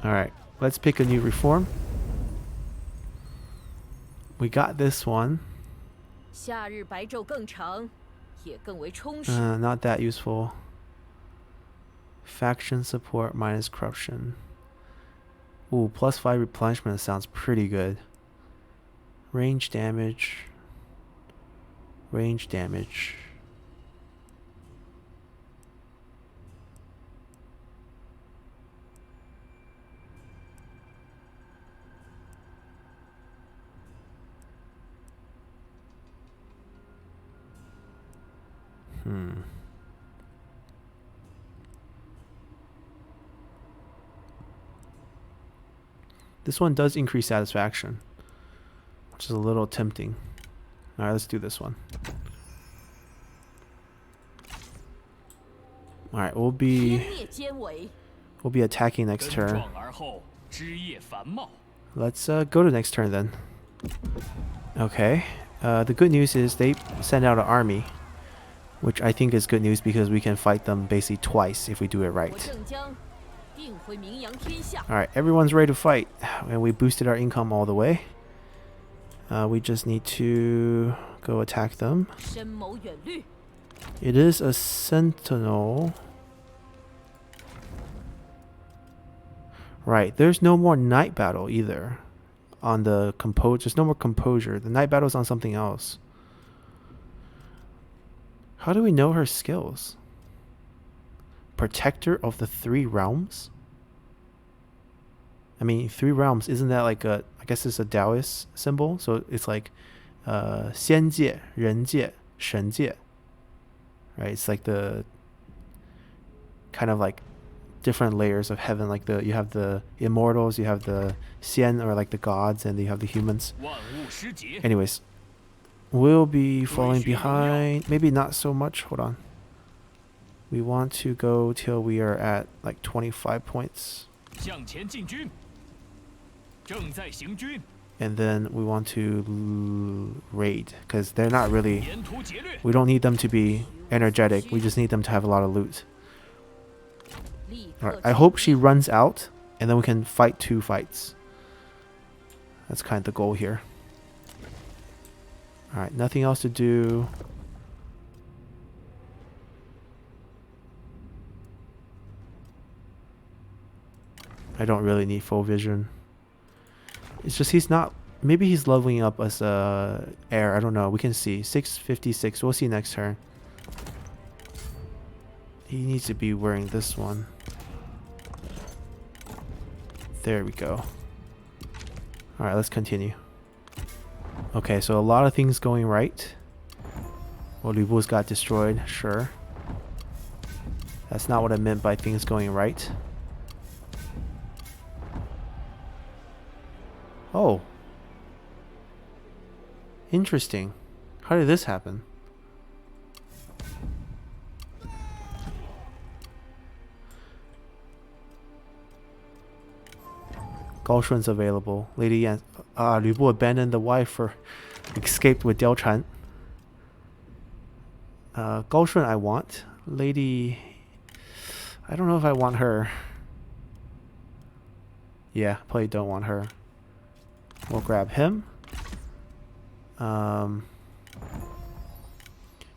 Alright, let's pick a new reform. We got this one. 夏日白昼更长，也更为充实。 Not that useful. Faction support minus corruption. Ooh, +5 replenishment sounds pretty good. Range damage. Range damage. This one does increase satisfaction, which is a little tempting. All right, let's do this one. All right, we'll be 天灭奸伪， attacking next 根 turn. 壮而后枝叶繁茂。 Let's go to next turn then. Okay. The good news is they send out an army, which I think is good news because we can fight them basically twice if we do it 我 right. 郑江定会名扬天下。 All right, everyone's ready to fight, and we boosted our income all the way. We just need to go attack them. 深谋远虑， It is a sentinel. Right, there's no more night battle either. On the there's no more composure. The night battle's on something else. How do we know her skills? Protector of the 3 realms? I mean, 3 realms, isn't that like I guess it's a Taoist symbol? So it's like 仙界, 人界, 神界. Right? It's like the kind of like different layers of heaven. Like you have the immortals, you have the xian, or like the gods, and you have the humans. 万物失节， Anyways, we'll be falling behind. Maybe not so much. Hold on. We want to go till we are at like 25 points. 向前进军，正在行军， And then we want to raid because they're not really. 沿途劫掠。 We don't need them to be energetic. We just need them to have a lot of loot. 立 Alright, 刻 I hope she runs out and then we can fight 2 fights. That's kind of the goal here. Alright, nothing else to do. I don't really need full vision. It's just he's not. Maybe he's leveling up as air. I don't know. We can see 656. We'll see next turn. He needs to be wearing this one. There we go. All right, let's continue. Okay, so a lot of things going right. Well, Libu's got destroyed. Sure. That's not what I meant by things going right. Oh. Interesting. How did this happen? Gao Shun's available. Lady Yan. Lu Bu abandoned the wife for escaped with Diao Chan. Gao Shun I want. Lady... I don't know if I want her. Yeah, probably don't want her. We'll grab him.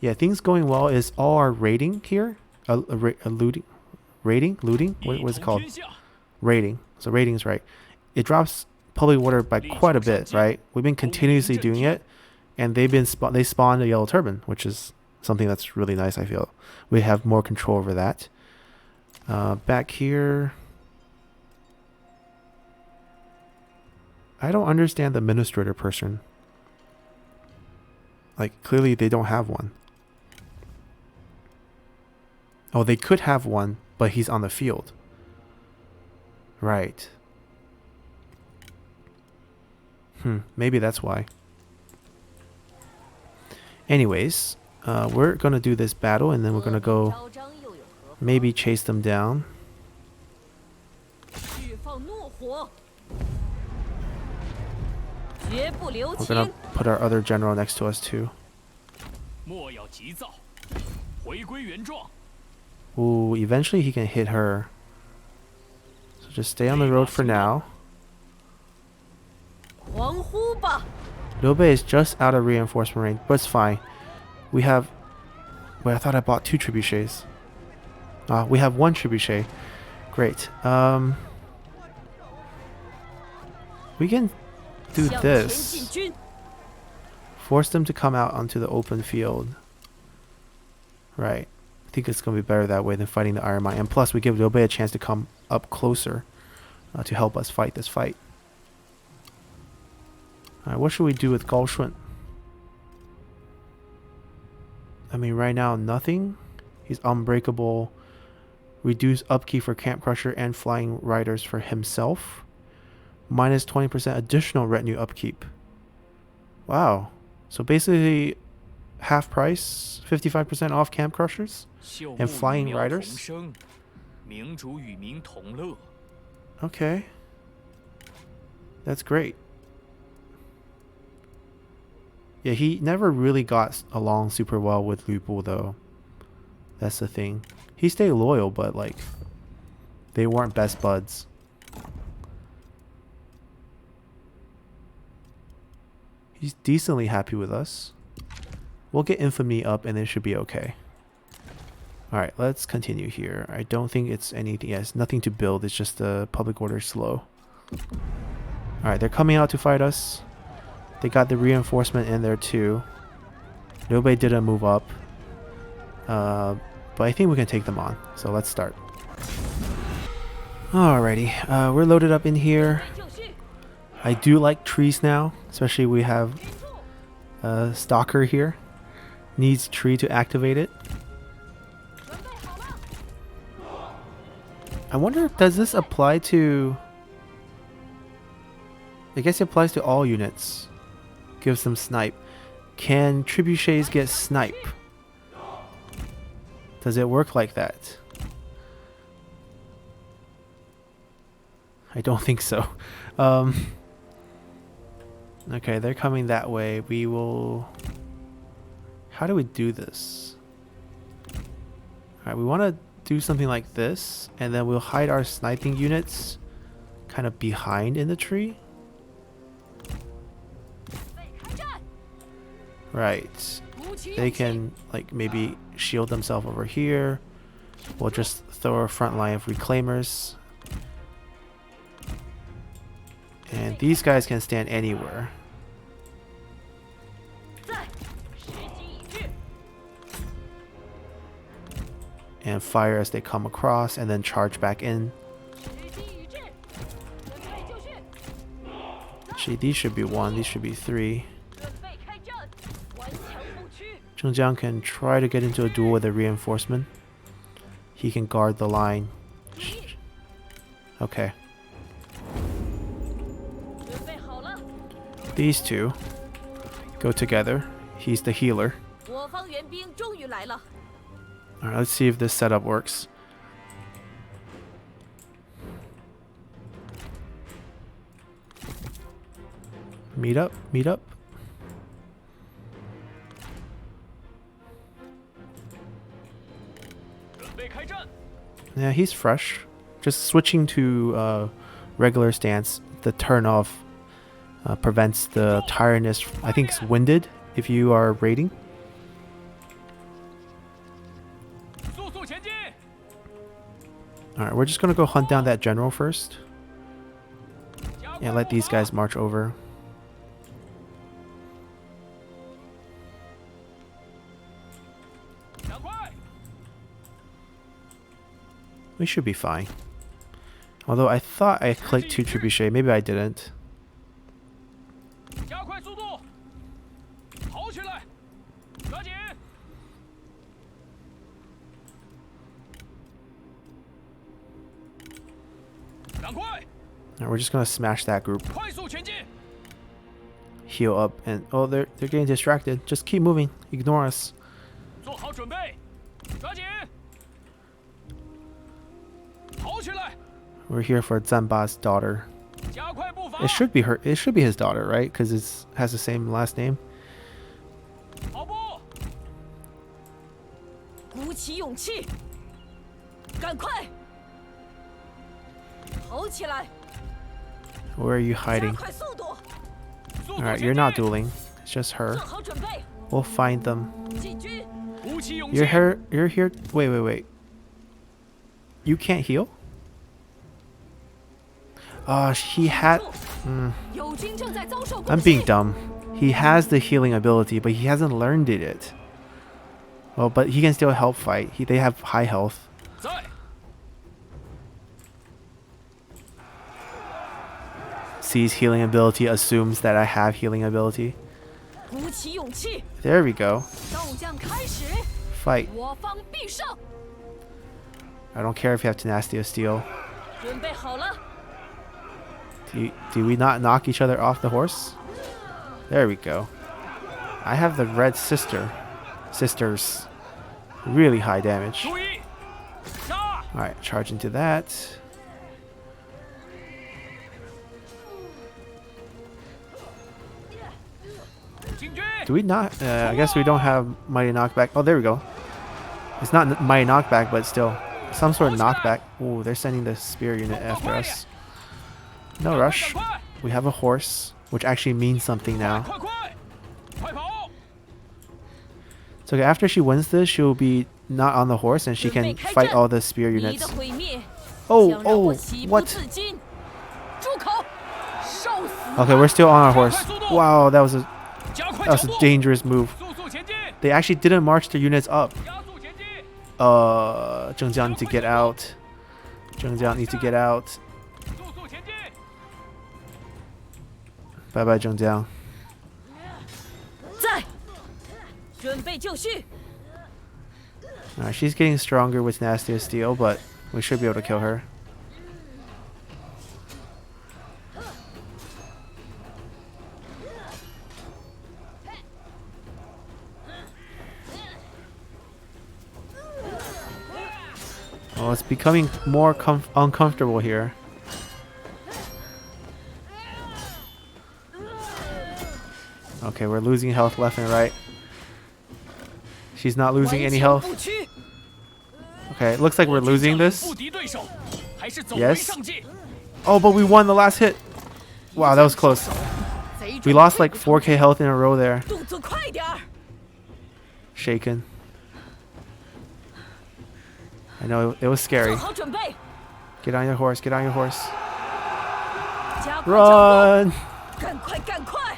Yeah, things going well. Is all our rating here? Looting? Rating? Looting? What was it called? Rating. So rating is right. It drops public order by quite a bit, right? We've been continuously doing it, and they spawned a yellow turban, which is something that's really nice. I feel we have more control over that. Back here, I don't understand the administrator person. Like, clearly they don't have one. Oh, they could have one, but he's on the field. Right. Maybe that's why. Anyways, we're gonna do this battle, and then we're gonna go maybe chase them down. We're gonna put our other general next to us too. Ooh, eventually he can hit her. So just stay on the road for now. Liu Bei is just out of reinforcement range, but it's fine. We have... Wait, I thought I bought 2 trebuchets. We have 1 trebuchet. Great. We can do this. Force them to come out onto the open field. Right. I think it's going to be better that way than fighting the Iron Mine. And plus, we give Liu Bei a chance to come up closer to help us fight this fight. Alright, what should we do with Gao Shun? I mean, right now, nothing. He's unbreakable. Reduce upkeep for Camp Crusher and Flying Riders for himself. Minus 20% additional retinue upkeep. Wow. So basically, half price, 55% off Camp Crushers and Flying Riders. Okay. That's great. Yeah, he never really got along super well with Lu Bu though. That's the thing. He stayed loyal, but like, they weren't best buds. He's decently happy with us. We'll get infamy up and it should be okay. Alright, let's continue here. I don't think it's anything. Yes, nothing to build. It's just the public order slow. Alright, they're coming out to fight us. They got the reinforcement in there too. Liu Bei didn't move up. But I think we can take them on. So let's start. Alrighty, we're loaded up in here. I do like trees now. Especially we have a Stalker here. Needs tree to activate it. I wonder, does this apply to... I guess it applies to all units. Gives them snipe. Can trebuchets get snipe? Does it work like that? I don't think so. Okay, they're coming that way. We will... How do we do this? Alright, we want to do something like this, and then we'll hide our sniping units kind of behind in the tree. Right. They can like maybe shield themselves over here. We'll just throw a front line of reclaimers. And these guys can stand anywhere. And fire as they come across and then charge back in. Actually, these should be 1, these should be 3. Zheng Jiang can try to get into a duel with a reinforcement. He can guard the line. Okay. These two go together. He's the healer. Alright, let's see if this setup works. Meet up, meet up. 准备开战。 Yeah, he's fresh. Just switching to regular stance. The turn off prevents the tiredness. I think it's winded if you are raiding. 速速前进！ Alright, we're just gonna go hunt down that general first. And let these guys march over. 赶快！ We should be fine. Although I thought I clicked 2 trebuchet, maybe I didn't. 加快速度！跑起来！抓紧！ 赶快！ Alright, we're just gonna smash that group. 快速前进！ Heal up and oh, they're getting distracted. Just keep moving. Ignore us. 做好准备！抓紧！跑起来！ We're here for Zanba's daughter. 加快步伐！ It should be her. It should be his daughter, right? Because it has the same last name. 跑步！ 鼓起勇气，赶快，跑起来， Where are you 加 hiding? 快速度， 速度 Alright, 前 you're 进！ not dueling. It's just 做 her. 好准备， We'll find them. 进军， 鼓起勇气！ You're here. You're here. Wait, wait, wait. You can't heal? He had. 友军正在遭受攻 I'm 击 being dumb. He has the healing ability, but he hasn't learned it yet. Well, but he can still help fight. They have high health. 在， Sees healing ability, assumes that I have healing ability. 鼓起勇气， There we go. 斗将开始， Fight. 我方必胜， I don't care if you have tenacity of steel. 准备好了， Do we not knock each other off the horse? There we go. I have the red sisters. Really high damage. 注意！杀！ Alright, charge into that. 进军！ Do we not? I guess we don't have mighty knockback. Oh, there we go. It's not mighty knockback, but still some sort of knockback. Ooh, they're sending the spear unit after us. No rush. 赶快！ We have a horse, which actually means something now. 快快！快跑！ So okay, after she wins this, she'll be not on the horse and she can fight all the spear 你 units. 的毁灭 Oh, 将让我 oh, 喜不 what? 自禁。住口！受死！ Okay, we're still on our horse. Wow, that was 加快 a 脚步！ dangerous move. 速速前进！ They actually didn't march their units up. 加速前进！ Zheng Jiang needs to get out. Zheng Jiang needs to get out. 速速前进！ Bye bye, Zheng Jiang. 在，准备就绪。 Alright, she's getting stronger with Nasty of Steel, but we should be able to kill her. Well, it's becoming more uncomfortable here. Okay, we're losing health left and right. She's not losing any 顽强 health. 不屈， Okay, it looks like we're losing 不 this. 敌对手，还是走为 Yes. 上计。 Oh, but we won the last hit. Wow, that was close. 贼 We lost like 4k health in a row there. 动作快点儿！ Shaken. I know it was 做 scary. 好准备， Get on your horse, get on your horse. 加快脚步， Run! 赶快赶快，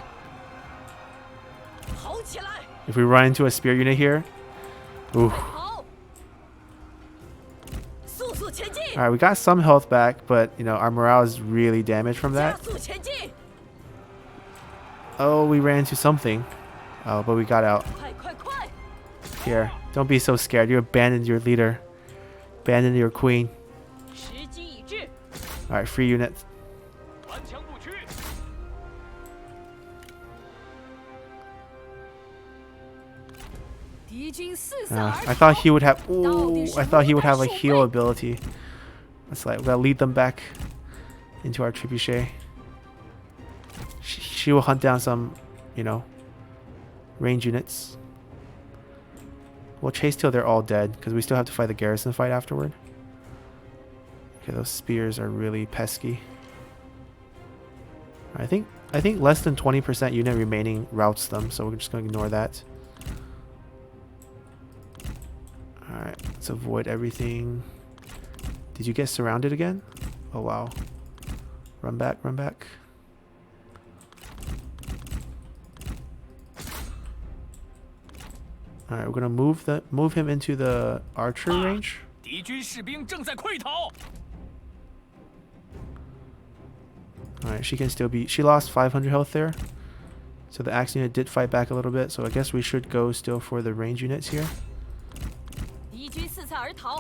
跑起来！ If we run into a spear unit here. Ooh. 跑，速速前进， Alright, we got some health back, but you know, our morale is really damaged from 加 that. 速前进， Oh, we ran into something. Oh, but we got out. 快快快！ Here, don't be so scared. You abandoned your leader. Abandoned your queen. 时机已至， Alright, free units. 顽强不屈。 敌军四散而 I 逃 thought。he would have. Ooh, I thought he would have a heal ability. That's like we gotta lead them back into our trebuchet. She she will hunt down some, you know, range units. We'll chase till they're all dead, because we still have to fight the garrison fight afterward. Okay, those spears are really pesky. I think less than 20% unit remaining routes them, so we're just going to ignore that. Alright, let's avoid everything. Did you get surrounded again? Oh wow. Run back, run back. Alright, we're gonna move him into the archery range. 敌军士兵正在溃逃。 Alright, she can still be... She lost 500 health there. So the axe unit did fight back a little bit. So I guess we should go still for the range units here. 敌军四散而逃，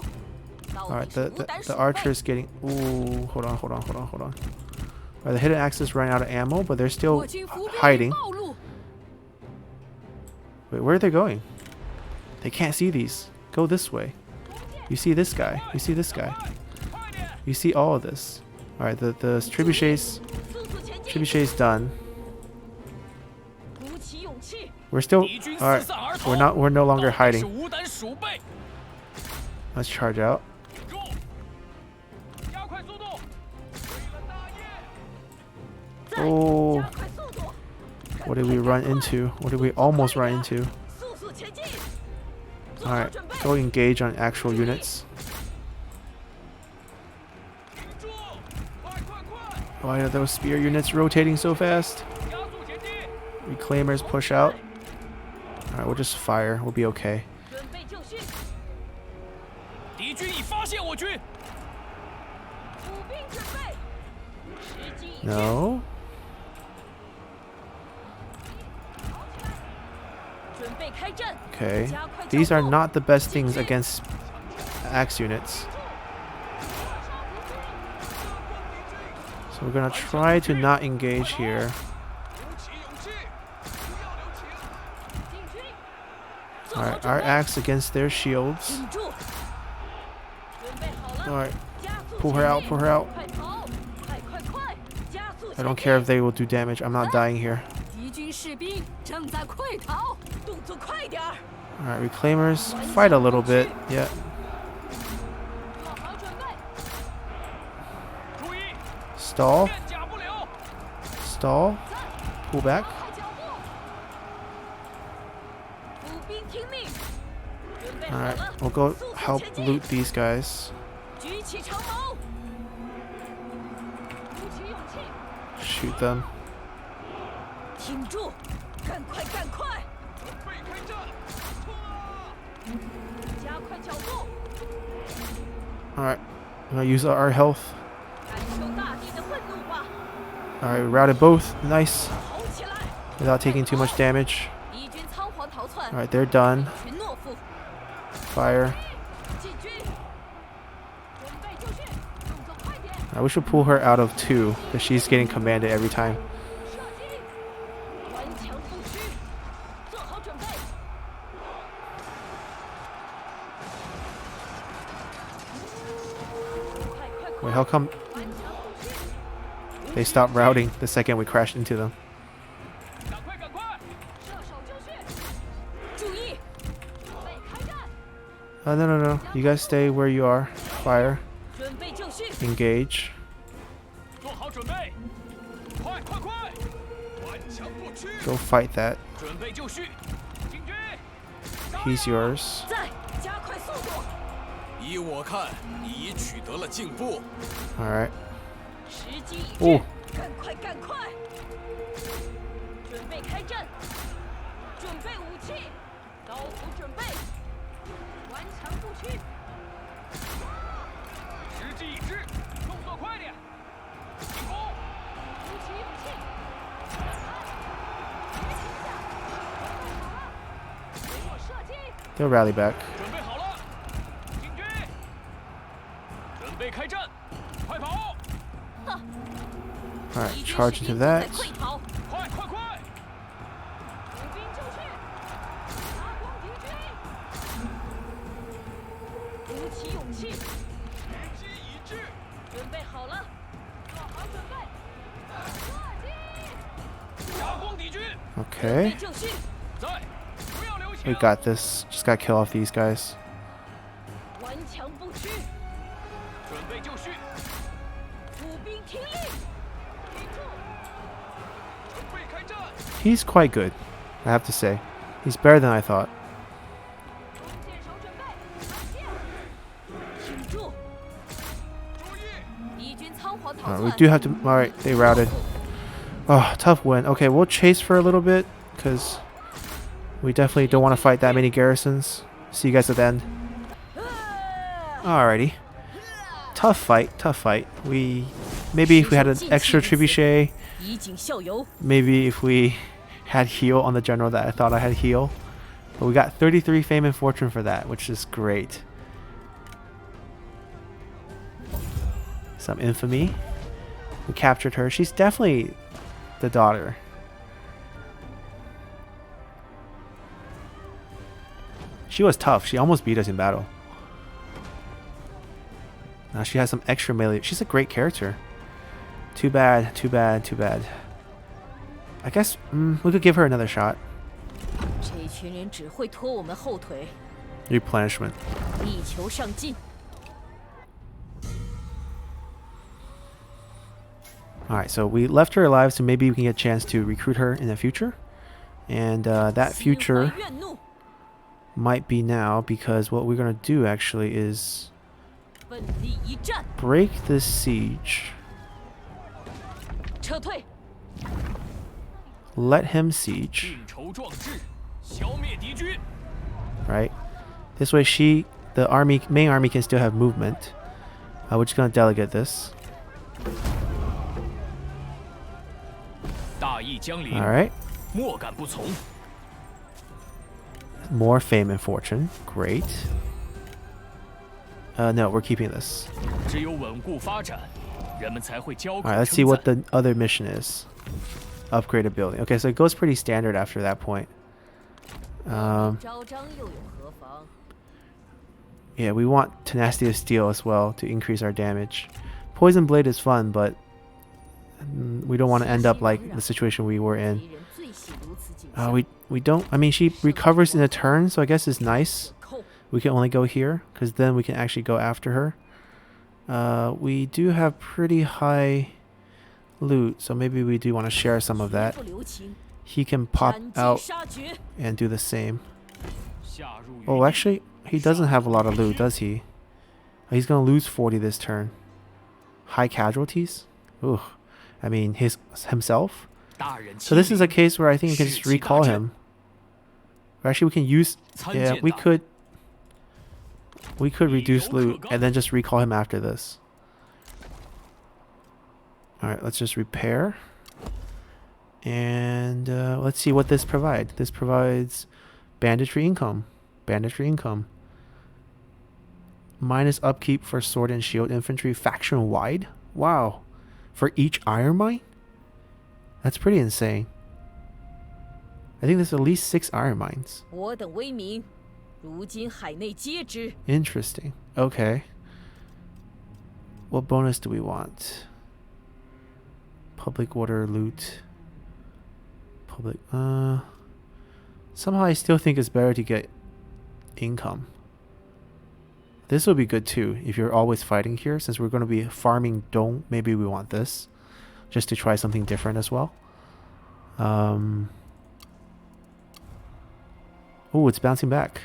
到 Alright, 底是 the 无胆鼠 archer 辈。 is getting... Ooh, hold on. Alright, the hidden axe is running out of ammo, but they're still 我军伏兵已 hiding. 暴露， Wait, where are they going? They can't see these. Go this way. You see this guy. You see this guy. You see all of this. Alright, the trebuchets... 速速前进， Trebuchet's done. 鼓起勇气， We're still... 敌军四 Alright, 散而逃。 we're no longer 到底 hiding. 是无胆鼠辈。 Let's charge out. 顶住！加快速度！为了大业！再 Oh, 加快速度， what did we run into? What did we almost run into? 速速前进，做好 Alright, 准备。 go engage on actual units. 顶住！快快快！ Why are those spear units rotating so fast? 加速前进！ Reclaimers push out. Alright, we'll just fire. We'll be okay. 准备就绪，敌军已发现我军。补兵准备，时机已至， No? 准备开战。 Okay. 加快脚 These are 步 not the best things against axe units. So we're gonna try to not engage here. 鼓起勇气，不要留情。进军，做好 Alright, 准 our 备， axe against their shields. 顶住，准备好了， Alright, 加速 pull her 前 out, 进 pull her out. 快逃，快快快，加速 I don't 前 care 进 if they will do damage. I'm not dying here. 敌军士兵正在溃逃，动作快点儿， Alright, reclaimers, fight a little bit. Yeah. 做好准备，注意， Stall, 片甲不留。 stall, pull back. 快脚步，步兵听命，准备好 Alright, 了， we'll go 速速 help 前进 loot these guys. 举起长矛，鼓起勇气， Shoot them. 挺住，赶快赶快，准备开战！冲啊！加快脚步， Alright, I'm gonna use our health. 感受大地的愤怒吧， Alright, we routed both. Nice. 吼起来！ Without taking too much damage. 敌军仓皇逃窜， Alright, they're done. 群懦夫， Fire. 进军，准备就绪，动作快点， Alright, we should pull her out of 2, because she's getting commanded every time. 射击，顽强不屈，做好准备。 快快快！ Wait, how come 顽强不屈， they stopped routing the second we crashed into them? 赶快赶快！射手就绪，注意，准备开战， No. You guys stay where you are. Fire. 准备就绪， Engage. 做好准备！快快快！顽强不屈！ Go fight that. 准备就绪！进军！ He's yours. 再加快速度，依我看，你已取得了进步。 Alright. 时机已哦至，赶快赶快！准备开战，准备武器，刀斧准备，顽强不屈，时机已至，动作快点！进攻！鼓起勇气，别停下，准备好了，给我射击！ They'll rally back. 准备好了，进军！准备开战！快跑！ Alright, 敌军 charge 士 into 兵正在 that. 溃逃，快快快！补兵就绪，拿光敌军，鼓起勇气，时机已至，准备好了，做好准备，射击！加 Okay. 正序，在，不要留 We 情。 got this. Just gotta kill off these guys. 顽强不屈，准备就绪，步兵听令，停住，准备开战。 He's quite good, I have to say. He's better than I thought. 弓箭手准备，发箭，挺住，注意，敌军仓皇逃 We 窜。 do have to. Alright, they routed. Oh, tough win. Okay, we'll chase for a little bit because we definitely don't want to fight that many garrisons. See you guys at the end. Alrighty. Tough fight, tough fight. Maybe if we had an extra trebuchet, 以儆效尤， maybe if we had heal on the general that I thought I had heal. But we got 33 fame and fortune for that, which is great. Some infamy. We captured her. She's definitely the daughter. She was tough. She almost beat us in battle. Now she has some extra melee. She's a great character. Too bad, too bad, too bad. I guess we could give her another shot. 这群人只会拖我们后腿， Replenishment. 力求上进。 Alright, so we left her alive, so maybe we can get a chance to recruit her in the future. And that 心 future 怀怨怒， might be now, because what we're going to do actually is 奋力一战， break this siege, 撤退， let him siege, 运筹壮志，消灭敌军。 right? This way the main army can still have movement. We're just going to delegate this. 大义将临， Alright. 莫敢不从。 More fame and fortune. Great. No, we're keeping this. 只有稳固发展，人们才会交口 Alright, let's see 称 what 赞。 the other mission is. Upgrade a building. Okay, so it goes pretty standard after that point. 招张又有何妨？ Yeah, we want Tenacity of Steel as well to increase our damage. Poison Blade is fun, but we don't want to end up like the situation we were in. 敌人最喜如此景象。 We don't. I mean, she recovers in a turn, so I guess it's nice. 扣， We can only go here, because then we can actually go after her. We do have pretty high loot, so maybe we do want to share some of that. 不留情， He can pop 斩击 out 杀绝。 and do the same. 下入于 Oh, 地 actually, he doesn't have a lot of loot, does he? He's gonna lose 40 this turn. High casualties? Ooh. I mean, himself? 大人 So this is 亲 a case where I think we can just recall him. Or actually, we can use... 参 Yeah, 见 we 大 could... We could reduce loot and then just recall him after this. Alright, let's just repair. And let's see what this provides. This provides banditry income. Banditry income. Minus upkeep for sword and shield infantry faction wide. Wow. For each iron mine? That's pretty insane. I think there's at least 6 iron mines. 我等威名，如今海内皆知。 Interesting. Okay. What bonus do we want? Public order loot. Public somehow I still think it's better to get income. This would be good too if you're always fighting here. Since we're going to be farming Dong, maybe we want this just to try something different as well. Oh, it's bouncing back.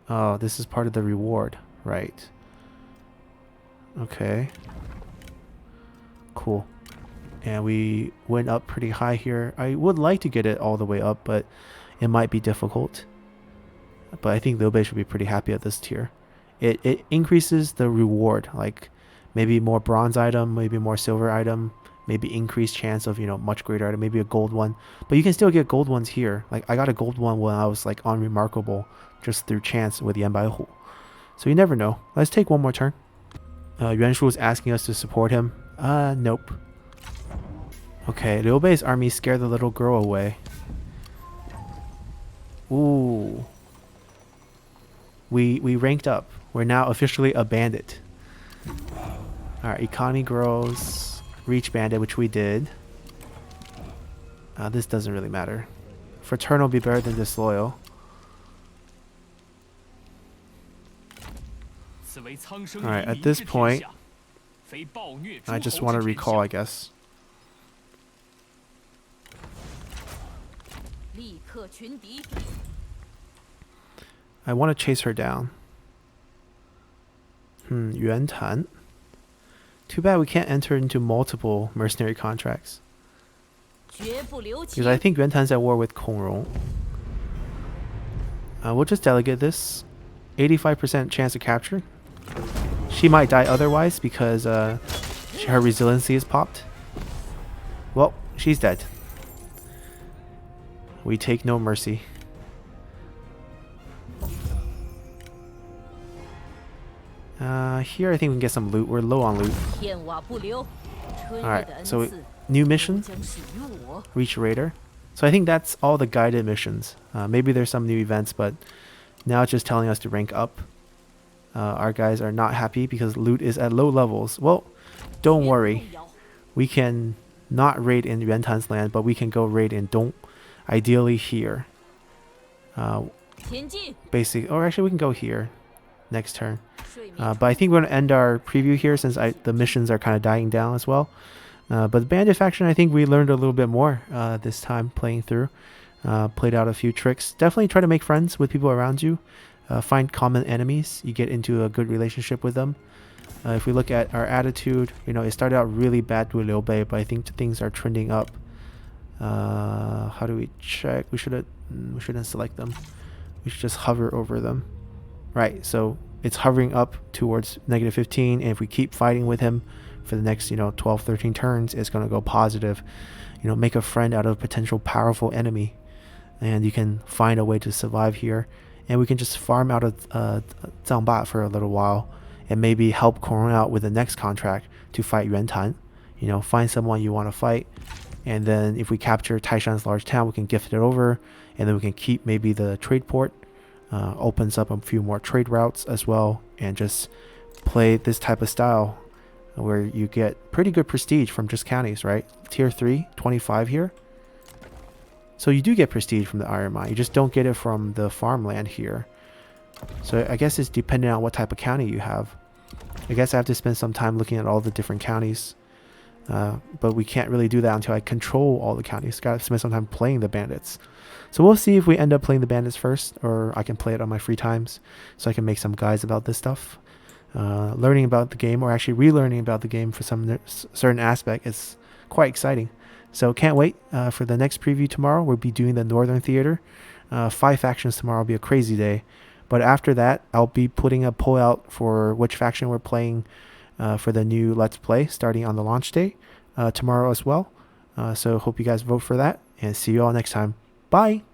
Oh, this is part of the reward, right? Okay. Cool. And we went up pretty high here. I would like to get it all the way up, but it might be difficult. But I think Liu Bei should be pretty happy at this tier. It increases the reward, like maybe more bronze item, maybe more silver item, maybe increased chance of, much greater item, maybe a gold one. But you can still get gold ones here. Like I got a gold one when I was like on Remarkable just through chance with Yan Bai Hu. So you never know. Let's take one more turn. Yuan Shu is asking us to support him. Nope. Okay, Liu Bei's army scared the little girl away. Ooh. We ranked up. We're now officially a bandit. Alright, economy grows. Reach bandit, which we did. This doesn't really matter. Fraternal will be better than disloyal. Alright, at this point, I just want to recall, I guess. I want to chase her down. Yuan Tan. Too bad we can't enter into multiple mercenary contracts. Because I think Yuan Tan's at war with Kong Rong. We'll just delegate this. 85% chance of capture. She might die otherwise because her resiliency is popped. Well, she's dead. We take no mercy. Here I think we can get some loot. We're low on loot. Alright, so new mission. Reach Raider. So I think that's all the guided missions. Maybe there's some new events, but now it's just telling us to rank up. Our guys are not happy because loot is at low levels. Well, don't worry. We can not raid in Yuan Tan's land, but we can go raid in Dong. Ideally here. Basically, or actually we can go here next turn. But I think we're going to end our preview here since the missions are kind of dying down as well. But the bandit faction, I think we learned a little bit more this time playing through. Played out a few tricks. Definitely try to make friends with people around you. Find common enemies. You get into a good relationship with them. If we look at our attitude, you know, it started out really bad with Liu Bei, but I think things are trending up. How do we check? We shouldn't select them. We should just hover over them. Right, so it's hovering up towards -15, and if we keep fighting with him for the next, 12, 13 turns, it's going to go positive. Make a friend out of a potential powerful enemy, and you can find a way to survive here. And we can just farm out of Zhangba for a little while, and maybe help Kong out with the next contract to fight Yuan Tan. Find someone you want to fight, and then if we capture Taishan's large town, we can gift it over, and then we can keep maybe the trade port. Opens up a few more trade routes as well, and just play this type of style where you get pretty good prestige from just counties, right? Tier 3, 25 here. So you do get prestige from the iron mine. You just don't get it from the farmland here. So I guess it's dependent on what type of county you have. I guess I have to spend some time looking at all the different counties. But we can't really do that until I control all the counties. Gotta spend some time playing the bandits. So we'll see if we end up playing the bandits first, or I can play it on my free times so I can make some guides about this stuff. Learning about the game, or actually relearning about the game for some certain aspect, is quite exciting. So can't wait for the next preview tomorrow. We'll be doing the Northern Theater. 5 factions tomorrow will be a crazy day. But after that, I'll be putting a poll out for which faction we're playing for the new Let's Play starting on the launch day tomorrow as well. So hope you guys vote for that, and see you all next time. Bye!